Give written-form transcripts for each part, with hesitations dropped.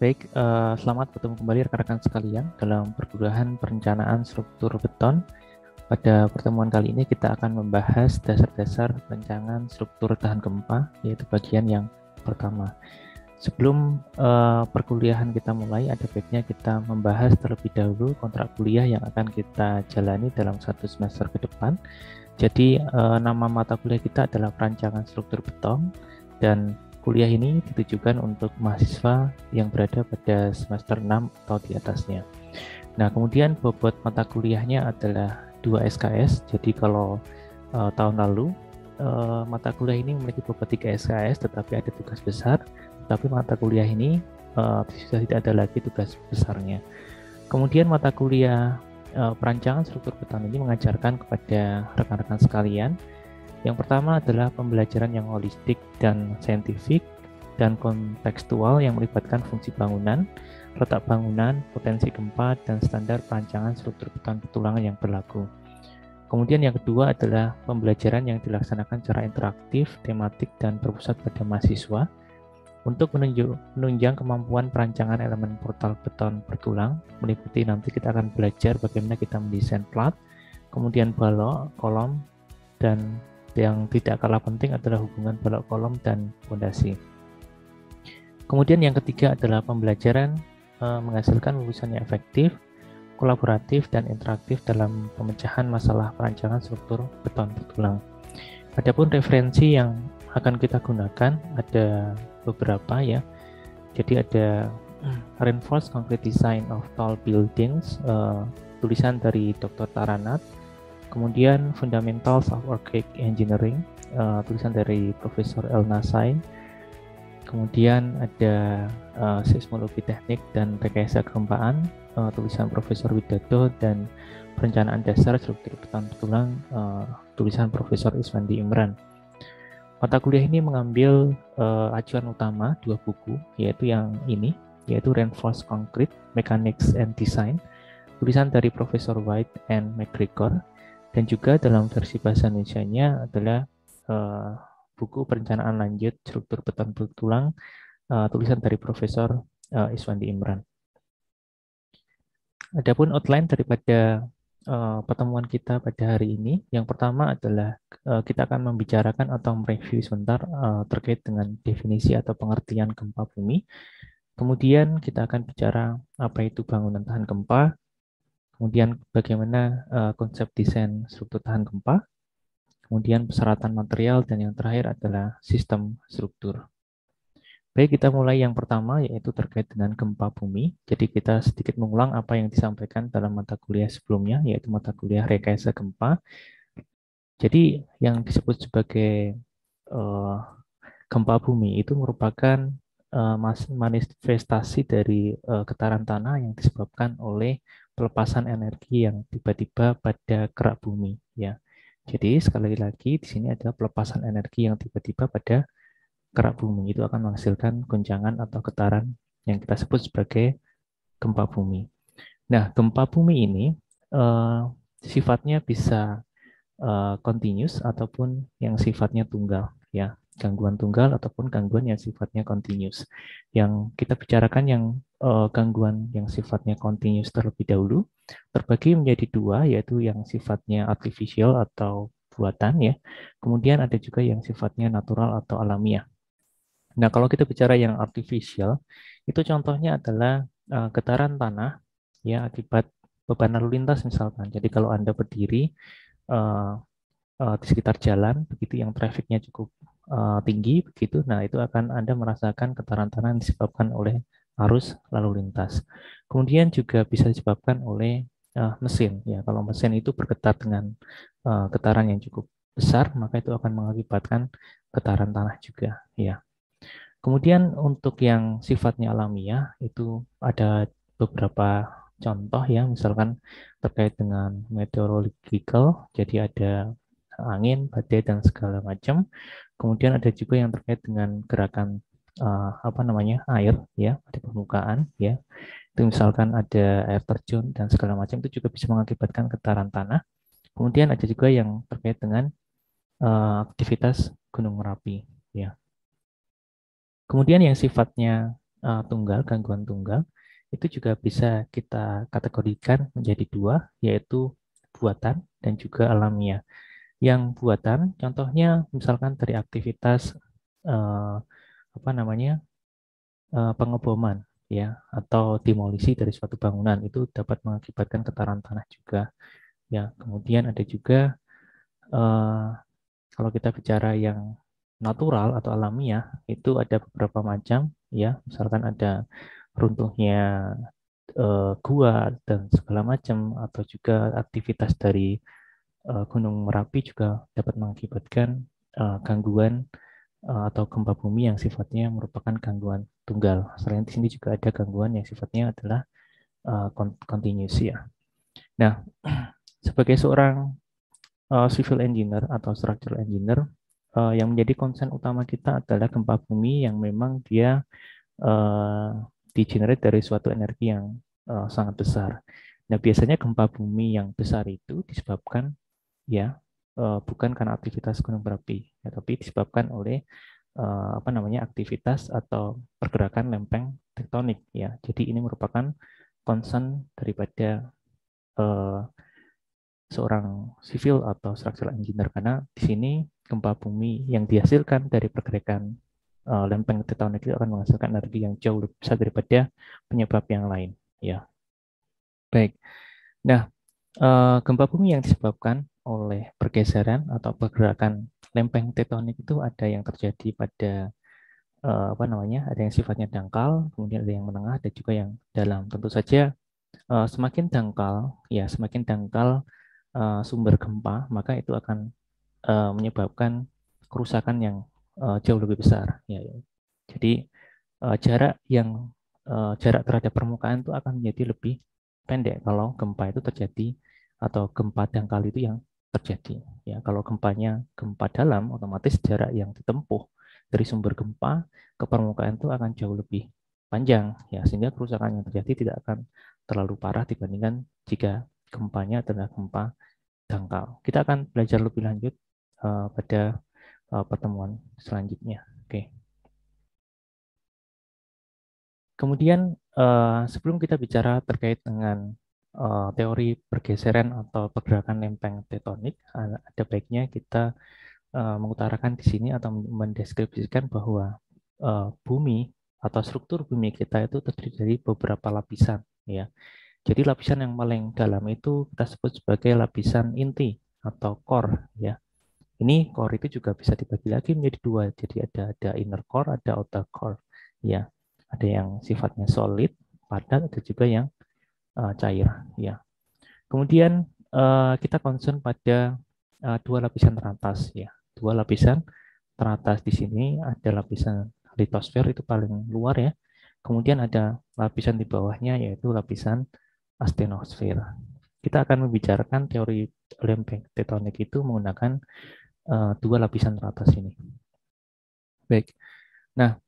Baik, selamat bertemu kembali rekan-rekan sekalian dalam perkuliahan perencanaan struktur beton. Pada pertemuan kali ini kita akan membahas dasar-dasar perencanaan struktur tahan gempa, yaitu bagian yang pertama. Sebelum perkuliahan kita mulai, ada baiknya kita membahas terlebih dahulu kontrak kuliah yang akan kita jalani dalam satu semester ke depan. Jadi, nama mata kuliah kita adalah perancangan struktur beton, dan kuliah ini ditujukan untuk mahasiswa yang berada pada semester 6 atau di atasnya. Nah, kemudian bobot mata kuliahnya adalah 2 SKS. Jadi kalau tahun lalu mata kuliah ini memiliki bobot 3 SKS, tetapi ada tugas besar. Tetapi mata kuliah ini sudah tidak ada lagi tugas besarnya. Kemudian mata kuliah perancangan struktur beton ini mengajarkan kepada rekan-rekan sekalian. Yang pertama adalah pembelajaran yang holistik dan saintifik dan kontekstual yang melibatkan fungsi bangunan, letak bangunan, potensi gempa, dan standar perancangan struktur beton petulangan yang berlaku. Kemudian yang kedua adalah pembelajaran yang dilaksanakan secara interaktif, tematik, dan berpusat pada mahasiswa untuk menunjang kemampuan perancangan elemen portal beton bertulang. Meliputi nanti kita akan belajar bagaimana kita mendesain plat, kemudian balok, kolom, dan yang tidak kalah penting adalah hubungan balok kolom dan fondasi. Kemudian yang ketiga adalah pembelajaran menghasilkan lulusan yang efektif, kolaboratif, dan interaktif dalam pemecahan masalah perancangan struktur beton bertulang. Adapun referensi yang akan kita gunakan ada beberapa ya. Jadi ada Reinforced Concrete Design of Tall Buildings, tulisan dari Dr. Taranat. Kemudian Fundamentals of Earthquake Engineering, tulisan dari Profesor Elna Sai. Kemudian ada Seismologi Teknik dan Rekayasa Kegempaan, tulisan Profesor Widodo, dan Perencanaan Dasar Struktur Beton Bertulang, tulisan Profesor Iswandi Imran. Mata kuliah ini mengambil acuan utama 2 buku, yaitu yang ini, yaitu Reinforced Concrete Mechanics and Design, tulisan dari Profesor White and McGregor. Dan juga dalam versi bahasa Indonesianya adalah buku perencanaan lanjut struktur beton bertulang, tulisan dari Profesor Iswandi Imran. Adapun outline daripada pertemuan kita pada hari ini, yang pertama adalah kita akan membicarakan atau mereview sebentar terkait dengan definisi atau pengertian gempa bumi. Kemudian kita akan bicara apa itu bangunan tahan gempa. Kemudian bagaimana konsep desain struktur tahan gempa, kemudian persyaratan material, dan yang terakhir adalah sistem struktur. Baik, kita mulai yang pertama, yaitu terkait dengan gempa bumi. Jadi kita sedikit mengulang apa yang disampaikan dalam mata kuliah sebelumnya, yaitu mata kuliah rekayasa gempa. Jadi yang disebut sebagai gempa bumi itu merupakan manifestasi dari getaran tanah yang disebabkan oleh pelepasan energi yang tiba-tiba pada kerak bumi, ya. Jadi sekali lagi di sini ada pelepasan energi yang tiba-tiba pada kerak bumi, itu akan menghasilkan goncangan atau getaran yang kita sebut sebagai gempa bumi. Nah, gempa bumi ini sifatnya bisa continuous ataupun yang sifatnya tunggal, ya. Gangguan tunggal ataupun gangguan yang sifatnya continuous. Yang kita bicarakan yang gangguan yang sifatnya continuous terlebih dahulu terbagi menjadi 2, yaitu yang sifatnya artificial atau buatan, ya. Kemudian ada juga yang sifatnya natural atau alamiah. Nah, kalau kita bicara yang artificial, itu contohnya adalah getaran tanah, ya, akibat beban lalu lintas misalkan. Jadi kalau Anda berdiri di sekitar jalan, begitu yang trafiknya cukup tinggi, begitu, nah itu akan Anda merasakan getaran tanah yang disebabkan oleh arus lalu lintas. Kemudian juga bisa disebabkan oleh mesin, ya. Kalau mesin itu bergetar dengan getaran yang cukup besar, maka itu akan mengakibatkan getaran tanah juga, ya. Kemudian untuk yang sifatnya alamiah itu ada beberapa contoh, ya, misalkan terkait dengan meteorological, jadi ada angin, badai, dan segala macam. Kemudian ada juga yang terkait dengan gerakan air, ya, di permukaan, ya. Itu misalkan ada air terjun dan segala macam, itu juga bisa mengakibatkan getaran tanah. Kemudian ada juga yang terkait dengan aktivitas Gunung Merapi, ya. Kemudian yang sifatnya tunggal, gangguan tunggal, itu juga bisa kita kategorikan menjadi dua, yaitu buatan dan juga alamiah. Yang buatan, contohnya misalkan dari aktivitas eh, apa namanya pengeboman, ya, atau demolisi dari suatu bangunan, itu dapat mengakibatkan getaran tanah juga, ya. Kemudian ada juga eh, kalau kita bicara yang natural atau alamiah, itu ada beberapa macam, ya. Misalkan ada runtuhnya gua dan segala macam, atau juga aktivitas dari Gunung Merapi juga dapat mengakibatkan gangguan atau gempa bumi yang sifatnya merupakan gangguan tunggal. Selain di sini juga ada gangguan yang sifatnya adalah continuous, ya. Nah, sebagai seorang civil engineer atau structural engineer, yang menjadi concern utama kita adalah gempa bumi yang memang dia di-generate dari suatu energi yang sangat besar. Nah, biasanya gempa bumi yang besar itu disebabkan, ya, bukan karena aktivitas gunung berapi, ya, tapi disebabkan oleh apa namanya aktivitas atau pergerakan lempeng tektonik, ya. Jadi ini merupakan concern daripada eh, seorang sivil atau structural engineer, karena di sini gempa bumi yang dihasilkan dari pergerakan lempeng tektonik itu akan menghasilkan energi yang jauh lebih besar daripada penyebab yang lain, ya. Baik. Nah, gempa bumi yang disebabkan oleh pergeseran atau pergerakan lempeng tektonik itu ada yang terjadi pada apa namanya, ada yang sifatnya dangkal, kemudian ada yang menengah, ada juga yang dalam. Tentu saja semakin dangkal, ya, semakin dangkal sumber gempa, maka itu akan menyebabkan kerusakan yang jauh lebih besar, ya. Jadi jarak terhadap permukaan itu akan menjadi lebih pendek kalau gempa itu terjadi, atau gempa dangkal itu yang terjadi, ya. Kalau gempanya gempa dalam, otomatis jarak yang ditempuh dari sumber gempa ke permukaan itu akan jauh lebih panjang, ya, sehingga kerusakan yang terjadi tidak akan terlalu parah dibandingkan jika gempanya adalah gempa dangkal. Kita akan belajar lebih lanjut pada pertemuan selanjutnya. Oke. Kemudian sebelum kita bicara terkait dengan teori pergeseran atau pergerakan lempeng tektonik, ada baiknya kita mengutarakan di sini atau mendeskripsikan bahwa bumi atau struktur bumi kita itu terdiri dari beberapa lapisan, ya. Jadi lapisan yang paling dalam itu kita sebut sebagai lapisan inti atau core, ya. Ini core itu juga bisa dibagi lagi menjadi dua. Jadi ada inner core, ada outer core, ya. Ada yang sifatnya solid, padat, ada juga yang cair, ya. Kemudian kita concern pada dua lapisan teratas, ya. Dua lapisan teratas di sini ada lapisan litosfer, itu paling luar, ya. Kemudian ada lapisan di bawahnya, yaitu lapisan astenosfer. Kita akan membicarakan teori lempeng tektonik itu menggunakan dua lapisan teratas ini. Baik. Nah,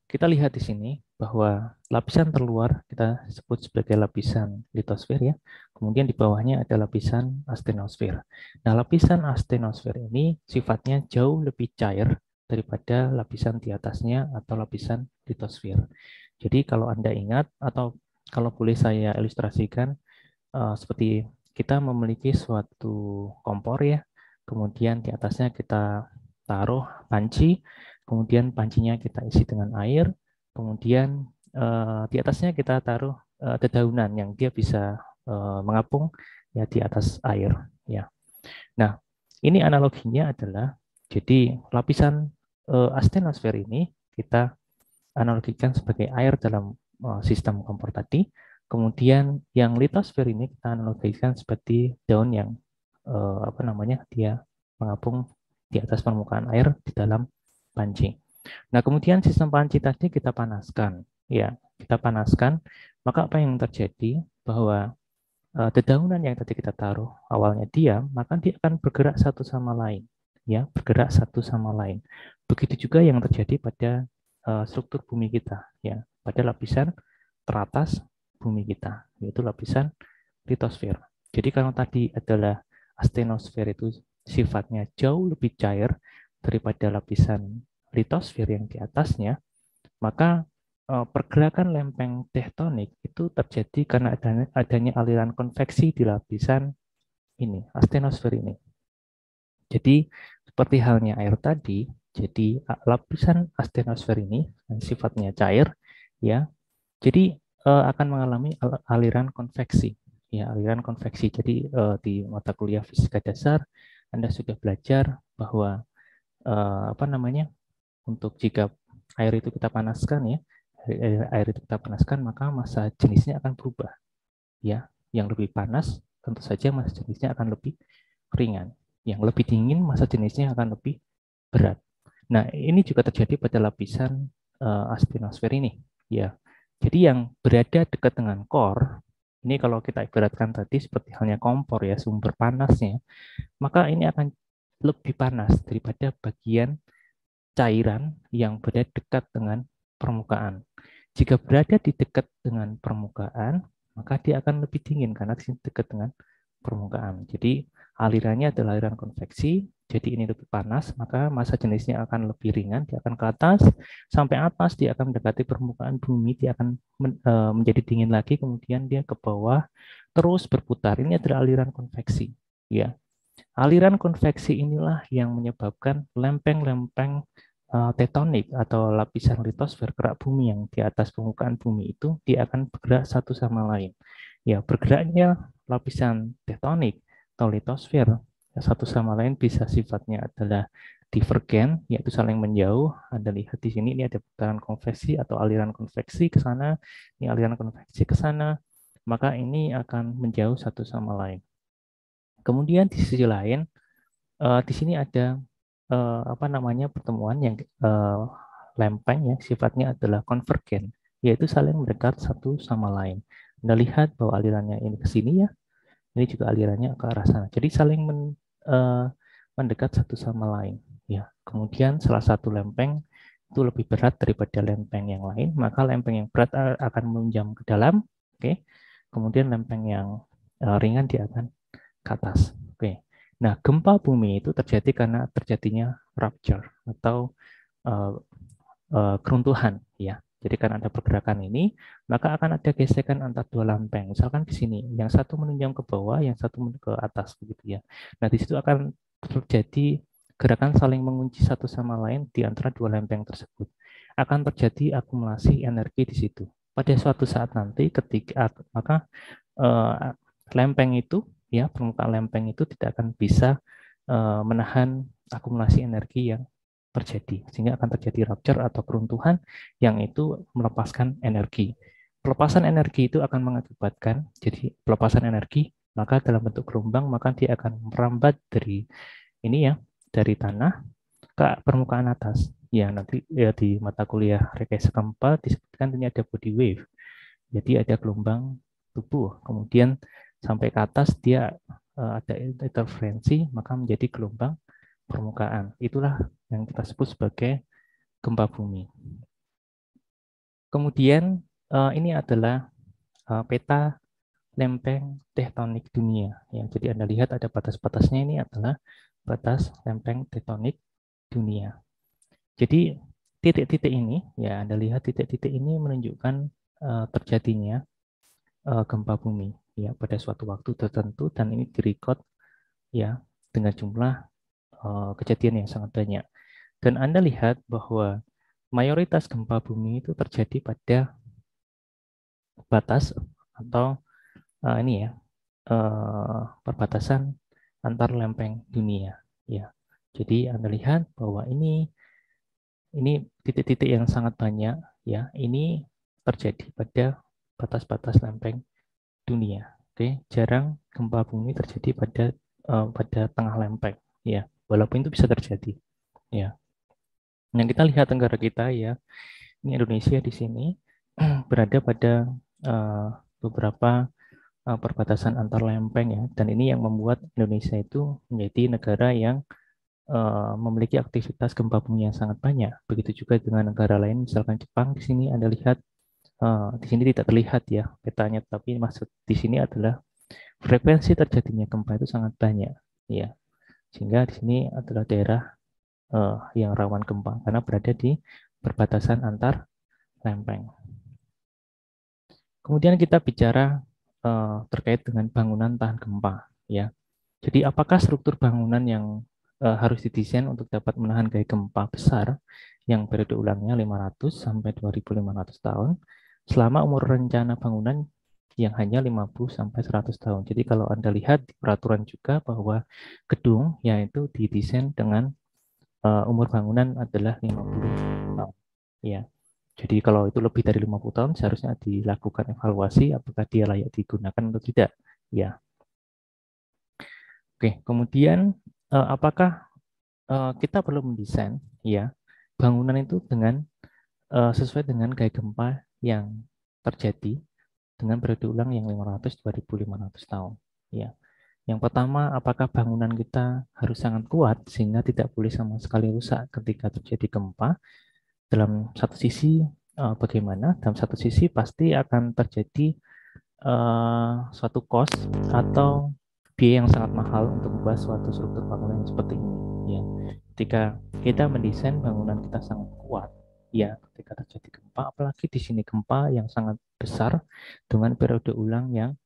kita lihat di sini bahwa lapisan terluar kita sebut sebagai lapisan litosfer, ya. Kemudian di bawahnya ada lapisan astenosfer. Nah, lapisan astenosfer ini sifatnya jauh lebih cair daripada lapisan di atasnya atau lapisan litosfer. Jadi kalau Anda ingat, atau kalau boleh saya ilustrasikan, seperti kita memiliki suatu kompor, ya. Kemudian di atasnya kita taruh panci, kemudian pancinya kita isi dengan air, kemudian di atasnya kita taruh dedaunan yang dia bisa mengapung, ya, di atas air, ya. Nah, ini analoginya adalah, jadi lapisan astenosfer ini kita analogikan sebagai air dalam sistem kompor tadi. Kemudian yang litosfer ini kita analogikan seperti daun yang apa namanya, dia mengapung di atas permukaan air di dalam panci. Nah, kemudian sistem panci tadi kita panaskan, ya, kita panaskan, maka apa yang terjadi bahwa dedaunan yang tadi kita taruh awalnya diam, maka dia akan bergerak satu sama lain, ya, bergerak satu sama lain. Begitu juga yang terjadi pada struktur bumi kita, ya, pada lapisan teratas bumi kita, yaitu lapisan litosfer. Jadi kalau tadi adalah astenosfer itu sifatnya jauh lebih cair daripada lapisan litosfer yang di atasnya, Maka pergerakan lempeng tektonik itu terjadi karena adanya aliran konveksi di lapisan ini, astenosfer ini. Jadi seperti halnya air tadi, jadi lapisan astenosfer ini yang sifatnya cair, ya. Jadi akan mengalami aliran konveksi, ya, aliran konveksi. Jadi di mata kuliah fisika dasar Anda sudah belajar bahwa apa namanya, untuk jika air itu kita panaskan, ya, air itu kita panaskan, maka massa jenisnya akan berubah, ya. Yang lebih panas tentu saja massa jenisnya akan lebih ringan, yang lebih dingin massa jenisnya akan lebih berat. Nah, ini juga terjadi pada lapisan astenosfer ini, ya. Jadi yang berada dekat dengan core ini, kalau kita ibaratkan tadi seperti halnya kompor, ya, sumber panasnya, maka ini akan lebih panas daripada bagian cairan yang berada dekat dengan permukaan. Jika berada di dekat dengan permukaan, maka dia akan lebih dingin karena di sini dekat dengan permukaan. Jadi alirannya adalah aliran konveksi, jadi ini lebih panas, maka massa jenisnya akan lebih ringan, dia akan ke atas, sampai atas dia akan mendekati permukaan bumi, dia akan menjadi dingin lagi, kemudian dia ke bawah, terus berputar. Ini adalah aliran konveksi, ya. Aliran konveksi inilah yang menyebabkan lempeng-lempeng tektonik atau lapisan litosfer, kerak bumi yang di atas permukaan bumi itu, dia akan bergerak satu sama lain. Ya, bergeraknya lapisan tektonik atau litosfer satu sama lain bisa sifatnya adalah divergen, yaitu saling menjauh. Anda lihat di sini, ini ada putaran konveksi atau aliran konveksi ke sana, ini aliran konveksi ke sana, maka ini akan menjauh satu sama lain. Kemudian di sisi lain, di sini ada apa namanya, pertemuan yang lempeng yang sifatnya adalah konvergen, yaitu saling mendekat satu sama lain. Anda lihat bahwa alirannya ini ke sini, ya, ini juga alirannya ke arah sana. Jadi saling mendekat satu sama lain, ya. Kemudian salah satu lempeng itu lebih berat daripada lempeng yang lain, maka lempeng yang berat akan menjam ke dalam, oke. Kemudian lempeng yang ringan dia akan ke atas, oke. Nah, gempa bumi itu terjadi karena terjadinya rupture atau keruntuhan, ya. Jadi karena ada pergerakan ini, maka akan ada gesekan antar dua lempeng. Misalkan di sini, yang satu menunjang ke bawah, yang satu ke atas, begitu, ya. Nah, di situ akan terjadi gerakan saling mengunci satu sama lain di antara dua lempeng tersebut. Akan terjadi akumulasi energi di situ. Pada suatu saat nanti, ketika maka lempeng itu, ya, permukaan lempeng itu tidak akan bisa menahan akumulasi energi yang terjadi, sehingga akan terjadi rupture atau keruntuhan yang itu melepaskan energi. Pelepasan energi itu akan mengakibatkan, jadi pelepasan energi, maka dalam bentuk gelombang, maka dia akan merambat dari ini, ya, dari tanah ke permukaan atas. Ya, nanti ya di mata kuliah rekayasa gempa disebutkan ini ada body wave. Jadi ada gelombang tubuh, kemudian sampai ke atas dia ada interferensi, maka menjadi gelombang permukaan. Itulah yang kita sebut sebagai gempa bumi. Kemudian ini adalah peta lempeng tektonik dunia. Ya, jadi Anda lihat ada batas-batasnya, ini adalah batas lempeng tektonik dunia. Jadi titik-titik ini, ya, Anda lihat titik-titik ini menunjukkan terjadinya gempa bumi, ya, pada suatu waktu tertentu, dan ini direkod, ya, dengan jumlah kejadian yang sangat banyak. Dan Anda lihat bahwa mayoritas gempa bumi itu terjadi pada batas atau ini, ya, perbatasan antar lempeng dunia, ya. Jadi Anda lihat bahwa ini titik-titik yang sangat banyak, ya. Ini terjadi pada batas-batas lempeng dunia. Oke, jarang gempa bumi terjadi pada tengah lempeng, ya. Walaupun itu bisa terjadi, ya. Yang kita lihat negara kita, ya, ini Indonesia di sini berada pada beberapa perbatasan antar lempeng, ya, dan ini yang membuat Indonesia itu menjadi negara yang memiliki aktivitas gempa bumi yang sangat banyak. Begitu juga dengan negara lain, misalkan Jepang. Di sini Anda lihat, di sini tidak terlihat, ya, petanya, tapi maksud di sini adalah frekuensi terjadinya gempa itu sangat banyak, ya, sehingga di sini adalah daerah yang rawan gempa karena berada di perbatasan antar lempeng. Kemudian kita bicara terkait dengan bangunan tahan gempa, ya. Jadi apakah struktur bangunan yang harus didesain untuk dapat menahan gaya gempa besar yang periode ulangnya 500 sampai 2.500 tahun selama umur rencana bangunan yang hanya 50 sampai 100 tahun. Jadi kalau Anda lihat di peraturan juga bahwa gedung yaitu didesain dengan umur bangunan adalah 50 tahun. Ya. Jadi kalau itu lebih dari 50 tahun seharusnya dilakukan evaluasi apakah dia layak digunakan atau tidak. Ya. Oke, kemudian apakah kita perlu mendesain ya bangunan itu dengan sesuai dengan gaya gempa yang terjadi dengan periode ulang yang 500 2.500 tahun. Ya. Yang pertama, apakah bangunan kita harus sangat kuat sehingga tidak boleh sama sekali rusak ketika terjadi gempa? Dalam satu sisi bagaimana? Dalam satu sisi pasti akan terjadi suatu cost atau biaya yang sangat mahal untuk membuat suatu struktur bangunan yang seperti ini. Ya, ketika kita mendesain bangunan kita sangat kuat, ya, ketika terjadi gempa, apalagi di sini gempa yang sangat besar dengan periode ulang yang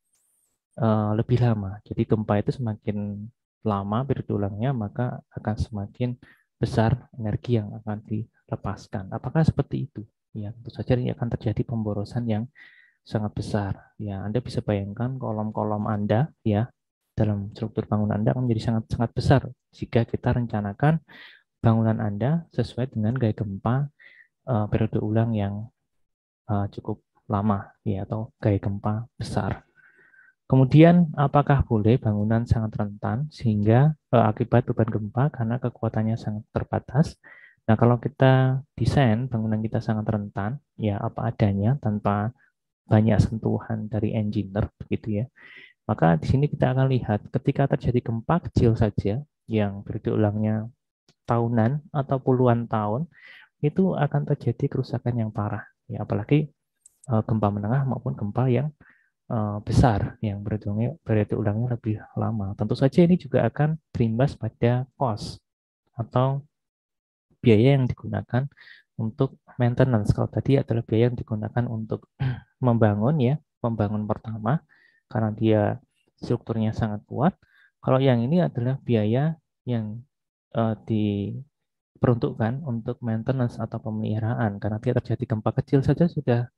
lebih lama. Jadi gempa itu semakin lama periode ulangnya, maka akan semakin besar energi yang akan dilepaskan. Apakah seperti itu? Ya, tentu saja ini akan terjadi pemborosan yang sangat besar. Ya, Anda bisa bayangkan kolom-kolom Anda ya dalam struktur bangunan Anda akan menjadi sangat-sangat besar jika kita rencanakan bangunan Anda sesuai dengan gaya gempa periode ulang yang cukup lama ya atau gaya gempa besar. Kemudian apakah boleh bangunan sangat rentan sehingga akibat beban gempa karena kekuatannya sangat terbatas? Nah, kalau kita desain bangunan kita sangat rentan ya apa adanya tanpa banyak sentuhan dari engineer begitu ya. Maka di sini kita akan lihat ketika terjadi gempa kecil saja yang periode ulangnya tahunan atau puluhan tahun itu akan terjadi kerusakan yang parah ya apalagi gempa menengah maupun gempa yang besar yang periode ulangnya lebih lama. Tentu saja ini juga akan berimbas pada cost atau biaya yang digunakan untuk maintenance. Kalau tadi adalah biaya yang digunakan untuk membangun ya, membangun pertama karena dia strukturnya sangat kuat. Kalau yang ini adalah biaya yang diperuntukkan untuk maintenance atau pemeliharaan karena dia terjadi gempa kecil saja sudah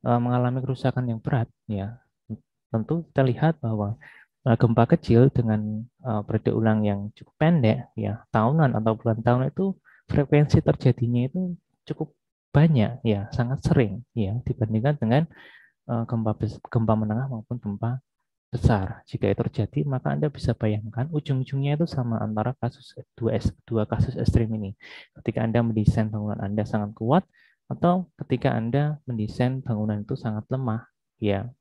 mengalami kerusakan yang berat ya. Tentu kita lihat bahwa gempa kecil dengan periode ulang yang cukup pendek ya, tahunan atau bulan tahun itu frekuensi terjadinya itu cukup banyak ya, sangat sering ya dibandingkan dengan gempa menengah maupun gempa besar. Jika itu terjadi, maka Anda bisa bayangkan ujung-ujungnya itu sama antara dua kasus ekstrim ini. Ketika Anda mendesain bangunan Anda sangat kuat atau ketika Anda mendesain bangunan itu sangat lemah, ya.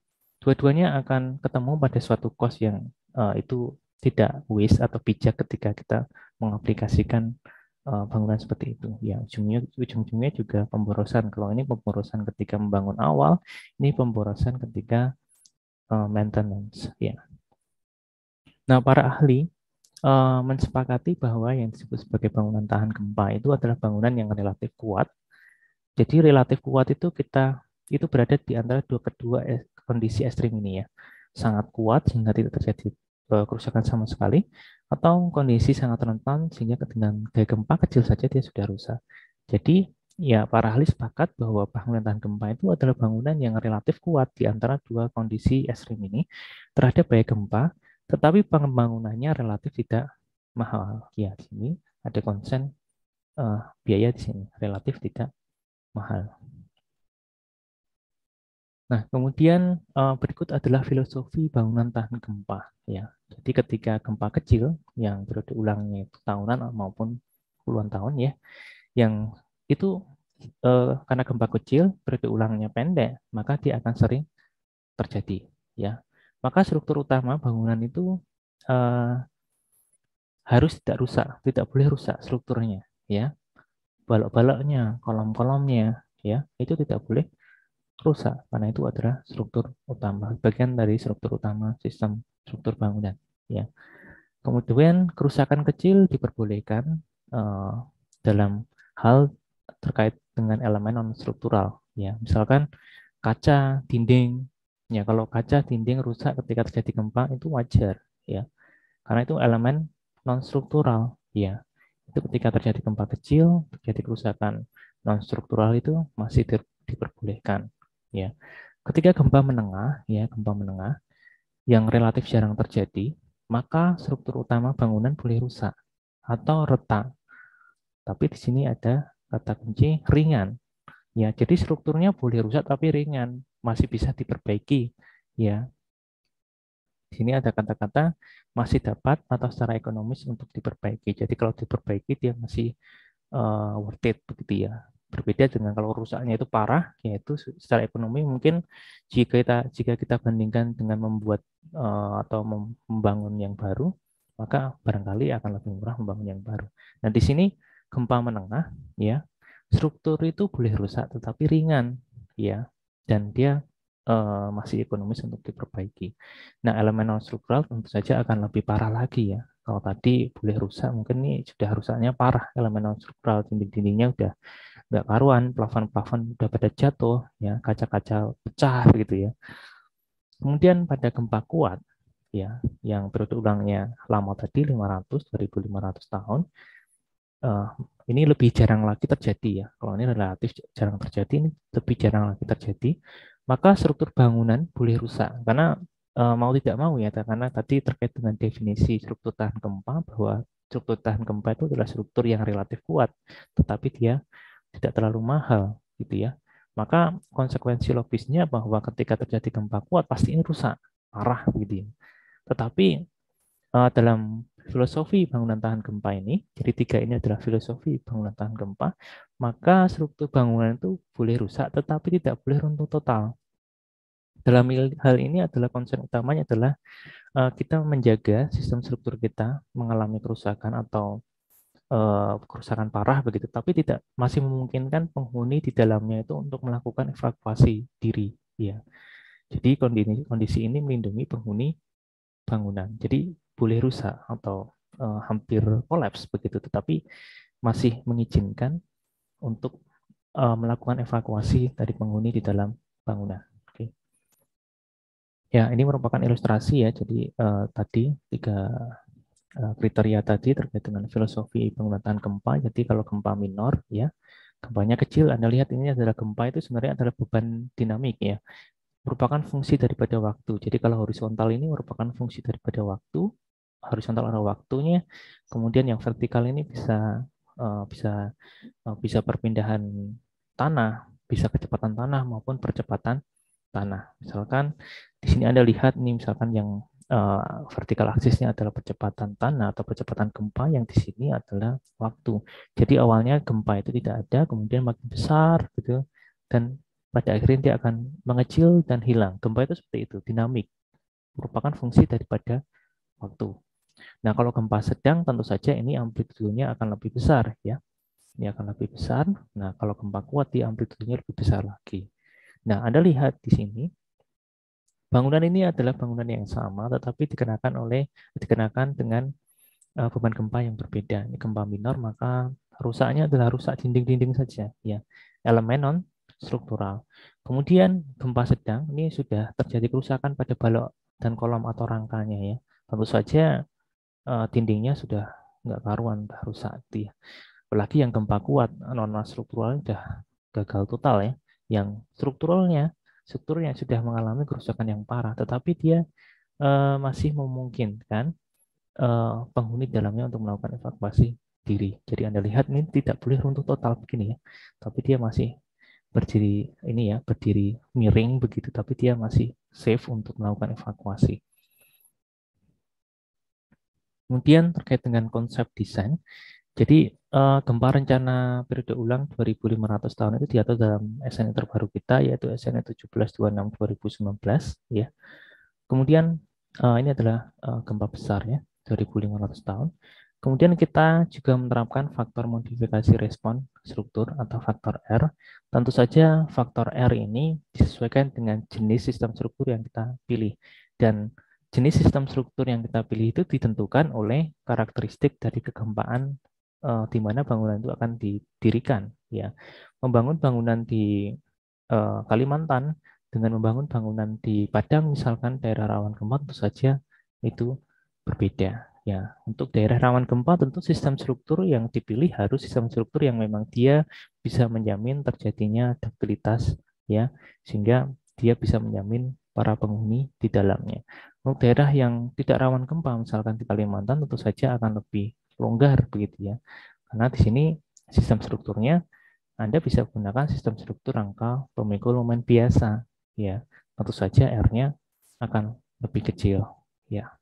Dua-duanya akan ketemu pada suatu cost yang itu tidak wise atau bijak ketika kita mengaplikasikan bangunan seperti itu. Ya, ujung-ujungnya juga pemborosan. Kalau ini pemborosan ketika membangun awal, ini pemborosan ketika maintenance ya. Nah, para ahli mensepakati bahwa yang disebut sebagai bangunan tahan gempa itu adalah bangunan yang relatif kuat. Jadi relatif kuat itu itu berada di antara kedua kondisi ekstrim ini ya. Sangat kuat sehingga tidak terjadi kerusakan sama sekali atau kondisi sangat rentan sehingga dengan gaya gempa kecil saja dia sudah rusak. Jadi ya para ahli sepakat bahwa bangunan tahan gempa itu adalah bangunan yang relatif kuat di antara dua kondisi ekstrim ini terhadap gaya gempa, tetapi pembangunannya relatif tidak mahal. Ya, di sini ada konsen biaya di sini relatif tidak mahal. Nah, kemudian berikut adalah filosofi bangunan tahan gempa. Ya, jadi ketika gempa kecil yang periode ulangnya itu tahunan maupun puluhan tahun ya, yang itu karena gempa kecil periode ulangnya pendek, maka dia akan sering terjadi. Ya, maka struktur utama bangunan itu harus tidak rusak, tidak boleh rusak strukturnya. Ya, balok-baloknya, kolom-kolomnya, ya itu tidak boleh rusak karena itu adalah struktur utama, bagian dari struktur utama sistem struktur bangunan ya. Kemudian kerusakan kecil diperbolehkan dalam hal terkait dengan elemen non struktural Ya, misalkan kaca, dinding. Ya, kalau kaca, dinding rusak ketika terjadi gempa itu wajar, ya. Karena itu elemen non struktural, ya. Itu ketika terjadi gempa kecil, terjadi kerusakan non struktural itu masih diperbolehkan, ya. Ketika gempa menengah, ya, gempa menengah yang relatif jarang terjadi, maka struktur utama bangunan boleh rusak atau retak. Tapi di sini ada kata kunci ringan. Ya, jadi strukturnya boleh rusak tapi ringan, masih bisa diperbaiki. Ya, di sini ada kata-kata masih dapat atau secara ekonomis untuk diperbaiki. Jadi kalau diperbaiki dia masih worth it begitu ya. Berbeda dengan kalau rusaknya itu parah, yaitu secara ekonomi mungkin jika kita bandingkan dengan membuat atau membangun yang baru, maka barangkali akan lebih murah membangun yang baru. Nah, di sini gempa menengah, ya, struktur itu boleh rusak tetapi ringan, ya, dan dia masih ekonomis untuk diperbaiki. Nah, elemen non struktural tentu saja akan lebih parah lagi ya. Kalau tadi boleh rusak, mungkin ini sudah rusaknya parah, elemen non struktural, dinding-dindingnya udah nggak karuan, plafon-plafon udah pada jatuh, ya, kaca-kaca pecah gitu ya. Kemudian pada gempa kuat, ya, yang periode ulangnya lama tadi 500, 2500 tahun, eh, ini lebih jarang lagi terjadi ya. Kalau ini relatif jarang terjadi, ini lebih jarang lagi terjadi. Maka struktur bangunan boleh rusak karena mau tidak mau ya, karena tadi terkait dengan definisi struktur tahan gempa bahwa struktur tahan gempa itu adalah struktur yang relatif kuat, tetapi dia tidak terlalu mahal gitu ya. Maka konsekuensi logisnya bahwa ketika terjadi gempa kuat pasti ini rusak parah gitu ya. Tetapi dalam filosofi bangunan tahan gempa ini, jadi tiga ini adalah filosofi bangunan tahan gempa, maka struktur bangunan itu boleh rusak tetapi tidak boleh runtuh total. Dalam hal ini adalah concern utamanya adalah kita menjaga sistem struktur kita mengalami kerusakan atau kerusakan parah begitu, tapi tidak masih memungkinkan penghuni di dalamnya itu untuk melakukan evakuasi diri, ya. Jadi kondisi ini melindungi penghuni bangunan. Jadi boleh rusak atau hampir kolaps begitu, tetapi masih mengizinkan untuk melakukan evakuasi dari penghuni di dalam bangunan. Oke. Ya, ini merupakan ilustrasi ya. Jadi tadi tiga kriteria tadi terkait dengan filosofi bangunan tahan gempa. Jadi kalau gempa minor ya, gempanya kecil. Anda lihat ini adalah gempa itu sebenarnya adalah beban dinamik ya, merupakan fungsi daripada waktu. Jadi kalau horizontal ini merupakan fungsi daripada waktu, horizontal ada waktunya. Kemudian yang vertikal ini bisa bisa perpindahan tanah, bisa kecepatan tanah maupun percepatan tanah. Misalkan di sini Anda lihat nih, misalkan yang vertikal aksisnya adalah percepatan tanah atau percepatan gempa, yang di sini adalah waktu. Jadi awalnya gempa itu tidak ada, kemudian makin besar gitu, dan pada akhirnya dia akan mengecil dan hilang. Gempa itu seperti itu, dinamik, merupakan fungsi daripada waktu. Nah, kalau gempa sedang tentu saja ini amplitudenya akan lebih besar ya. Ini akan lebih besar. Nah, kalau gempa kuat di amplitudenya lebih besar lagi. Nah, Anda lihat di sini bangunan ini adalah bangunan yang sama tetapi dikenakan dengan beban gempa yang berbeda. Ini gempa minor maka rusaknya adalah rusak dinding-dinding saja ya. Elemen non struktural. Kemudian gempa sedang ini sudah terjadi kerusakan pada balok dan kolom atau rangkanya ya. Tentu saja dindingnya sudah nggak karuan, sudah rusak gitu ya. Apalagi yang gempa kuat non struktural sudah gagal total ya. Yang strukturnya sudah mengalami kerusakan yang parah, tetapi dia masih memungkinkan penghuni dalamnya untuk melakukan evakuasi diri. Jadi Anda lihat ini tidak boleh runtuh total begini ya, tapi dia masih berdiri ini ya, berdiri miring begitu, tapi dia masih safe untuk melakukan evakuasi. Kemudian terkait dengan konsep desain, jadi gempa rencana periode ulang 2500 tahun itu diatur dalam SNE terbaru kita, yaitu SNE 1726 2019 ya. Kemudian ini adalah gempa besar ya, 2500 tahun. Kemudian kita juga menerapkan faktor modifikasi respon struktur atau faktor R. Tentu saja faktor R ini disesuaikan dengan jenis sistem struktur yang kita pilih. Dan jenis sistem struktur yang kita pilih itu ditentukan oleh karakteristik dari kegempaan di mana bangunan itu akan didirikan. Ya, membangun bangunan di Kalimantan dengan membangun bangunan di Padang misalkan daerah rawan gempa tentu saja itu berbeda. Ya, untuk daerah rawan gempa tentu sistem struktur yang dipilih harus sistem struktur yang memang dia bisa menjamin terjadinya duktilitas ya, sehingga dia bisa menjamin para penghuni di dalamnya. Untuk daerah yang tidak rawan gempa misalkan di Kalimantan tentu saja akan lebih longgar begitu ya. Karena di sini sistem strukturnya Anda bisa gunakan sistem struktur rangka pemikul momen biasa ya. Tentu saja R-nya akan lebih kecil ya.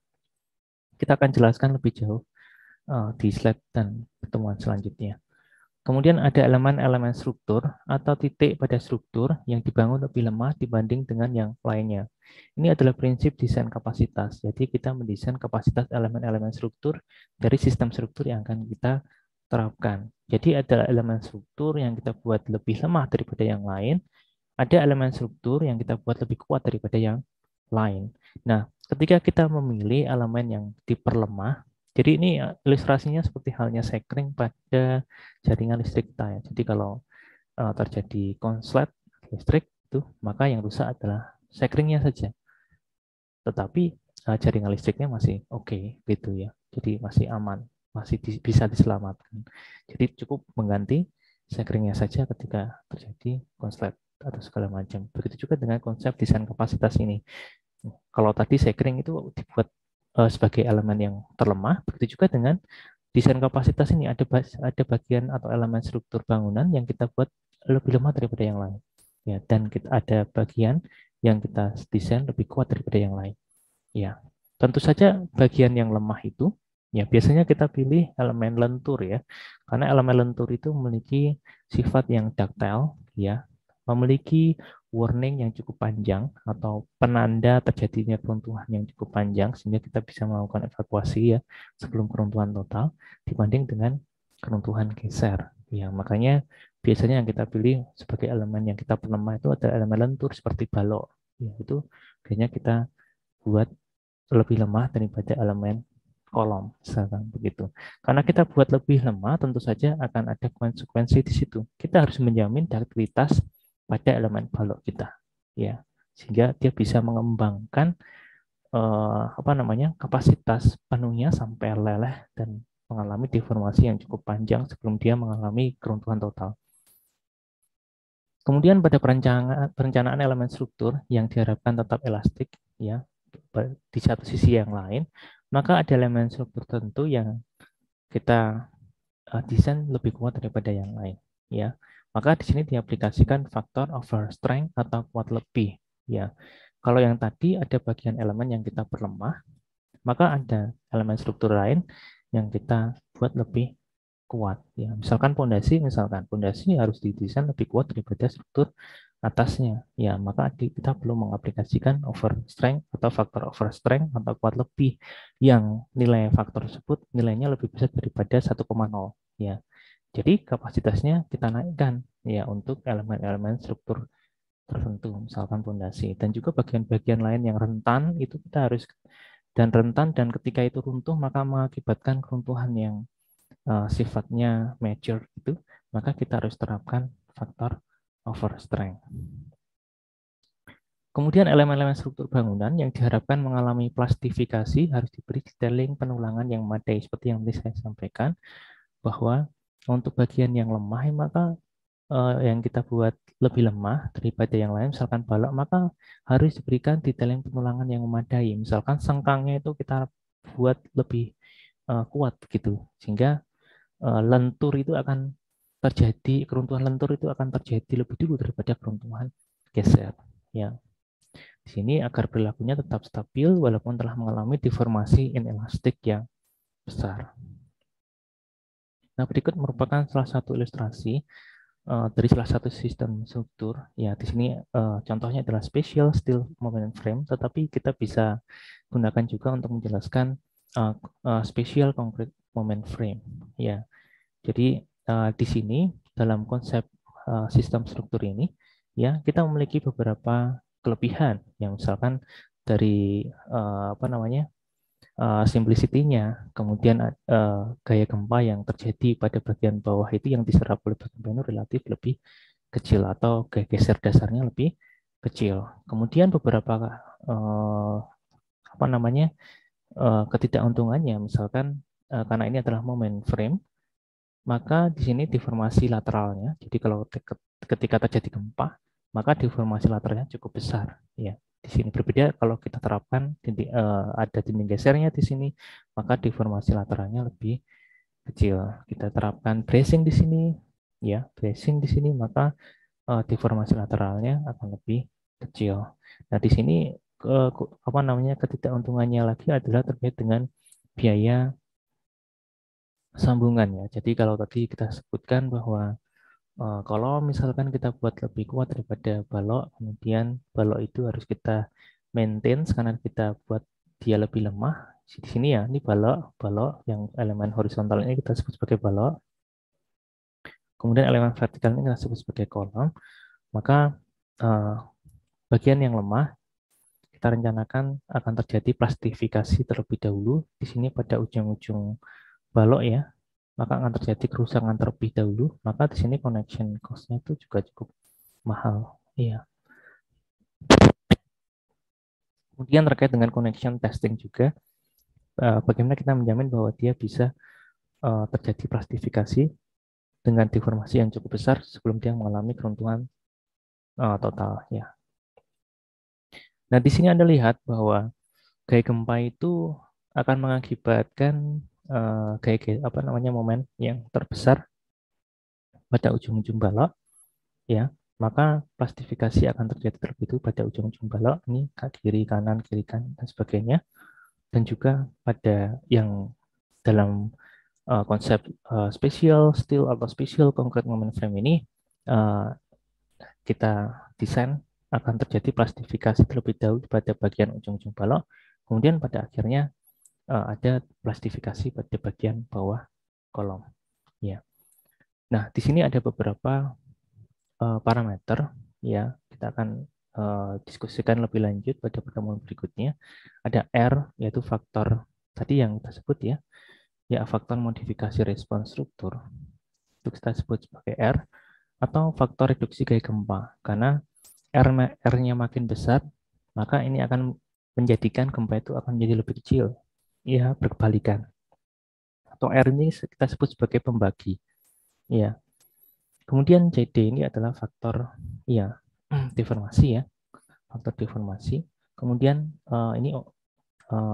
Kita akan jelaskan lebih jauh di slide dan pertemuan selanjutnya. Kemudian ada elemen-elemen struktur atau titik pada struktur yang dibangun lebih lemah dibanding dengan yang lainnya. Ini adalah prinsip desain kapasitas. Jadi kita mendesain kapasitas elemen-elemen struktur dari sistem struktur yang akan kita terapkan. Jadi ada elemen struktur yang kita buat lebih lemah daripada yang lain, ada elemen struktur yang kita buat lebih kuat daripada yang lain. Nah, ketika kita memilih elemen yang diperlemah, jadi ini ilustrasinya seperti halnya sekring pada jaringan listrik kita ya. Jadi kalau terjadi konslet listrik itu, maka yang rusak adalah sekringnya saja. Tetapi jaringan listriknya masih oke gitu ya. Jadi masih aman, masih bisa diselamatkan. Jadi cukup mengganti sekringnya saja ketika terjadi konslet atau segala macam. Begitu juga dengan konsep desain kapasitas ini. Kalau tadi sekring itu dibuat sebagai elemen yang terlemah, begitu juga dengan desain kapasitas ini ada bagian atau elemen struktur bangunan yang kita buat lebih lemah daripada yang lain. Ya, dan kita ada bagian yang kita desain lebih kuat daripada yang lain. Ya, tentu saja bagian yang lemah itu ya biasanya kita pilih elemen lentur ya. Karena elemen lentur itu memiliki sifat yang ductile ya, memiliki warning yang cukup panjang atau penanda terjadinya keruntuhan yang cukup panjang sehingga kita bisa melakukan evakuasi ya sebelum keruntuhan total dibanding dengan keruntuhan geser. Ya, makanya biasanya yang kita pilih sebagai elemen yang kita perlemah itu ada elemen lentur seperti balok. Ya, itu biasanya kita buat lebih lemah daripada elemen kolom, misalkan begitu. Karena kita buat lebih lemah, tentu saja akan ada konsekuensi di situ. Kita harus menjamin ductilitas pada elemen balok kita, ya, sehingga dia bisa mengembangkan kapasitas penuhnya sampai leleh dan mengalami deformasi yang cukup panjang sebelum dia mengalami keruntuhan total. Kemudian pada perencanaan elemen struktur yang diharapkan tetap elastik, ya, di satu sisi yang lain, maka ada elemen struktur tertentu yang kita desain lebih kuat daripada yang lain, ya. Maka di sini diaplikasikan faktor overstrength atau kuat lebih, ya. Kalau yang tadi ada bagian elemen yang kita perlemah, maka ada elemen struktur lain yang kita buat lebih kuat, ya. Misalkan pondasi harus didesain lebih kuat daripada struktur atasnya, ya, maka kita perlu mengaplikasikan overstrength atau faktor overstrength atau kuat lebih yang nilai faktor tersebut nilainya lebih besar daripada 1,0, ya. Jadi kapasitasnya kita naikkan ya untuk elemen-elemen struktur tertentu, misalkan pondasi, dan juga bagian-bagian lain yang rentan itu kita harus dan ketika itu runtuh maka mengakibatkan keruntuhan yang sifatnya major itu, maka kita harus terapkan faktor overstrength. Kemudian elemen-elemen struktur bangunan yang diharapkan mengalami plastifikasi harus diberi detailing penulangan yang memadai. Seperti yang tadi saya sampaikan, bahwa untuk bagian yang lemah, maka yang kita buat lebih lemah daripada yang lain, misalkan balok, maka harus diberikan detailing penulangan yang memadai. Misalkan sengkangnya itu kita buat lebih kuat gitu, sehingga lentur itu akan terjadi, keruntuhan lentur itu akan terjadi lebih dulu daripada keruntuhan geser. Ya, di sini agar perilakunya tetap stabil walaupun telah mengalami deformasi inelastik yang besar. Nah, berikut merupakan salah satu ilustrasi dari salah satu sistem struktur. Ya, di sini contohnya adalah special steel moment frame, tetapi kita bisa gunakan juga untuk menjelaskan special concrete moment frame. Ya, jadi di sini dalam konsep sistem struktur ini, ya, kita memiliki beberapa kelebihan yang misalkan dari simplicity-nya, kemudian gaya gempa yang terjadi pada bagian bawah itu yang diserap oleh bagian bawah relatif lebih kecil atau geser dasarnya lebih kecil. Kemudian beberapa ketidakuntungannya, misalkan karena ini adalah moment frame, maka di sini deformasi lateralnya. Jadi kalau ketika terjadi gempa, maka deformasi lateralnya cukup besar. Ya, di sini berbeda kalau kita terapkan ada dinding gesernya di sini, maka deformasi lateralnya lebih kecil. Kita terapkan bracing di sini, ya, bracing di sini, maka deformasi lateralnya akan lebih kecil. Nah, di sini ketidakuntungannya lagi adalah terkait dengan biaya sambungan ya. Jadi kalau tadi kita sebutkan bahwa kalau misalkan kita buat lebih kuat daripada balok, kemudian balok itu harus kita maintain karena kita buat dia lebih lemah. Di sini ya, ini balok yang elemen horizontal ini kita sebut sebagai balok. Kemudian elemen vertikal ini kita sebut sebagai kolom. Maka bagian yang lemah kita rencanakan akan terjadi plastifikasi terlebih dahulu. Di sini pada ujung-ujung balok ya, maka akan terjadi kerusakan terlebih dahulu. Maka di sini connection cost-nya itu juga cukup mahal. Iya. Kemudian terkait dengan connection testing juga, bagaimana kita menjamin bahwa dia bisa terjadi plastifikasi dengan deformasi yang cukup besar sebelum dia mengalami keruntuhan total. Ya. Nah, di sini Anda lihat bahwa gaya gempa itu akan mengakibatkan momen yang terbesar pada ujung-ujung balok, ya. Maka plastifikasi akan terjadi terlebih dahulu pada ujung-ujung balok, ini kiri kanan dan sebagainya. Dan juga pada yang dalam konsep spatial steel atau spatial concrete moment frame ini kita desain akan terjadi plastifikasi terlebih dahulu pada bagian ujung-ujung balok, kemudian pada akhirnya ada plastifikasi pada bagian bawah kolom. Ya. Nah, di sini ada beberapa parameter ya, kita akan diskusikan lebih lanjut pada pertemuan berikutnya. Ada R, yaitu faktor tadi yang kita sebut ya, faktor modifikasi respons struktur. Itu kita sebut sebagai R, atau faktor reduksi gaya gempa. Karena R-nya makin besar, maka ini akan menjadikan gempa itu akan menjadi lebih kecil. Ya, berkebalikan. Atau R ini kita sebut sebagai pembagi. Ya. Kemudian CD ini adalah faktor deformasi ya. Faktor deformasi. Kemudian ini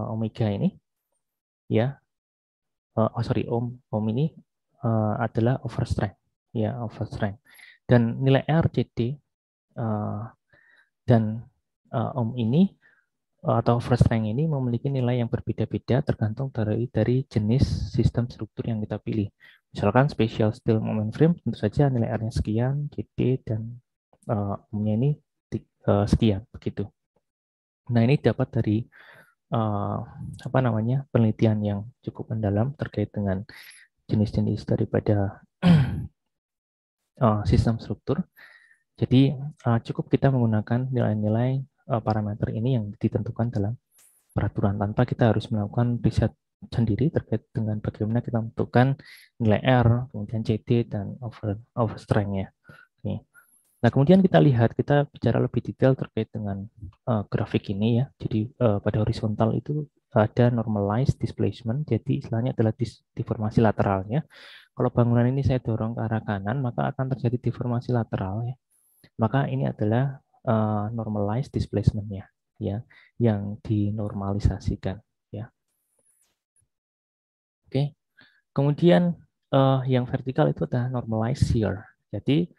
omega ini ya. Om ini adalah overstrength. Ya, overstrength. Dan nilai RCD dan Om ini atau overstrength ini memiliki nilai yang berbeda-beda tergantung dari jenis sistem struktur yang kita pilih. Misalkan spatial steel moment frame, tentu saja nilai R-nya sekian, CD dan Om-nya ini sekian, begitu. Nah, ini dapat dari penelitian yang cukup mendalam terkait dengan jenis-jenis daripada sistem struktur. Jadi cukup kita menggunakan nilai-nilai parameter ini yang ditentukan dalam peraturan tanpa kita harus melakukan riset sendiri terkait dengan bagaimana kita menentukan nilai R, kemudian CD dan overstrength-nya. Oke. Nah, kemudian kita bicara lebih detail terkait dengan grafik ini ya. Jadi pada horizontal itu ada normalized displacement, jadi istilahnya adalah deformasi lateralnya. Kalau bangunan ini saya dorong ke arah kanan, maka akan terjadi deformasi lateral ya. Maka ini adalah normalized displacement-nya ya, yang dinormalisasikan ya. Oke. Kemudian yang vertikal itu adalah normalized shear. Jadi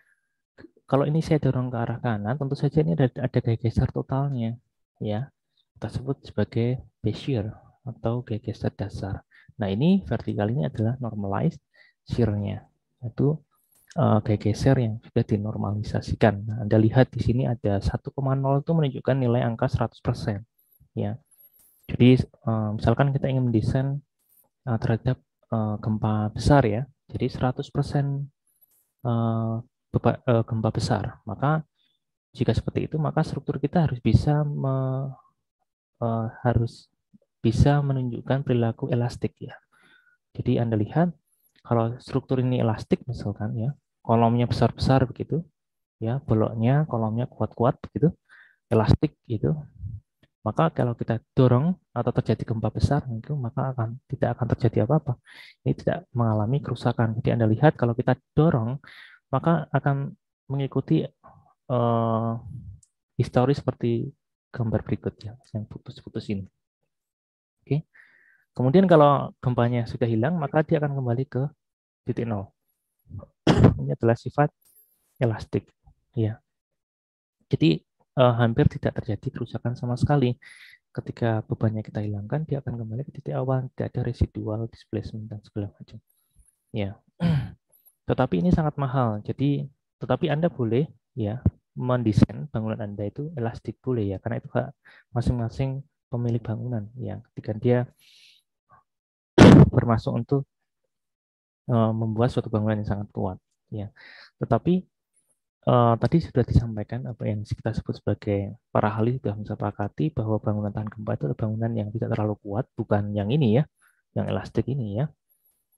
kalau ini saya dorong ke arah kanan, tentu saja ini ada gaya geser totalnya, ya. Kita sebut sebagai base shear atau gaya geser dasar. Nah, ini vertikal ini adalah normalized shear-nya, yaitu gaya geser yang sudah dinormalisasikan. Nah, Anda lihat di sini ada 1,0 itu menunjukkan nilai angka 100%, ya. Jadi misalkan kita ingin mendesain terhadap gempa besar ya, jadi 100% gempa besar, maka jika seperti itu maka struktur kita harus bisa menunjukkan perilaku elastik ya. Jadi Anda lihat kalau struktur ini elastik misalkan ya, kolomnya besar-besar begitu, ya, boloknya, kolomnya kuat-kuat begitu, elastik gitu. Maka kalau kita dorong atau terjadi gempa besar itu, maka tidak akan terjadi apa-apa. Ini tidak mengalami kerusakan. Jadi Anda lihat kalau kita dorong, maka akan mengikuti histori seperti gambar berikutnya yang putus-putus ini. Oke. Kemudian kalau gempanya sudah hilang, maka dia akan kembali ke titik nol. Ini adalah sifat elastik. Ya. Jadi hampir tidak terjadi kerusakan sama sekali. Ketika bebannya kita hilangkan, dia akan kembali ke titik awal, tidak ada residual displacement dan segala macam. Ya. Tetapi ini sangat mahal. Jadi, tetapi Anda boleh ya mendesain bangunan Anda itu elastik, boleh ya, karena itu hak masing-masing pemilik bangunan ya. Ketika dia bermaksud untuk membuat suatu bangunan yang sangat kuat ya. Tetapi tadi sudah disampaikan apa yang kita sebut sebagai para ahli sudah mensepakati bahwa bangunan tahan gempa itu adalah bangunan yang tidak terlalu kuat, bukan yang ini ya, yang elastik ini ya.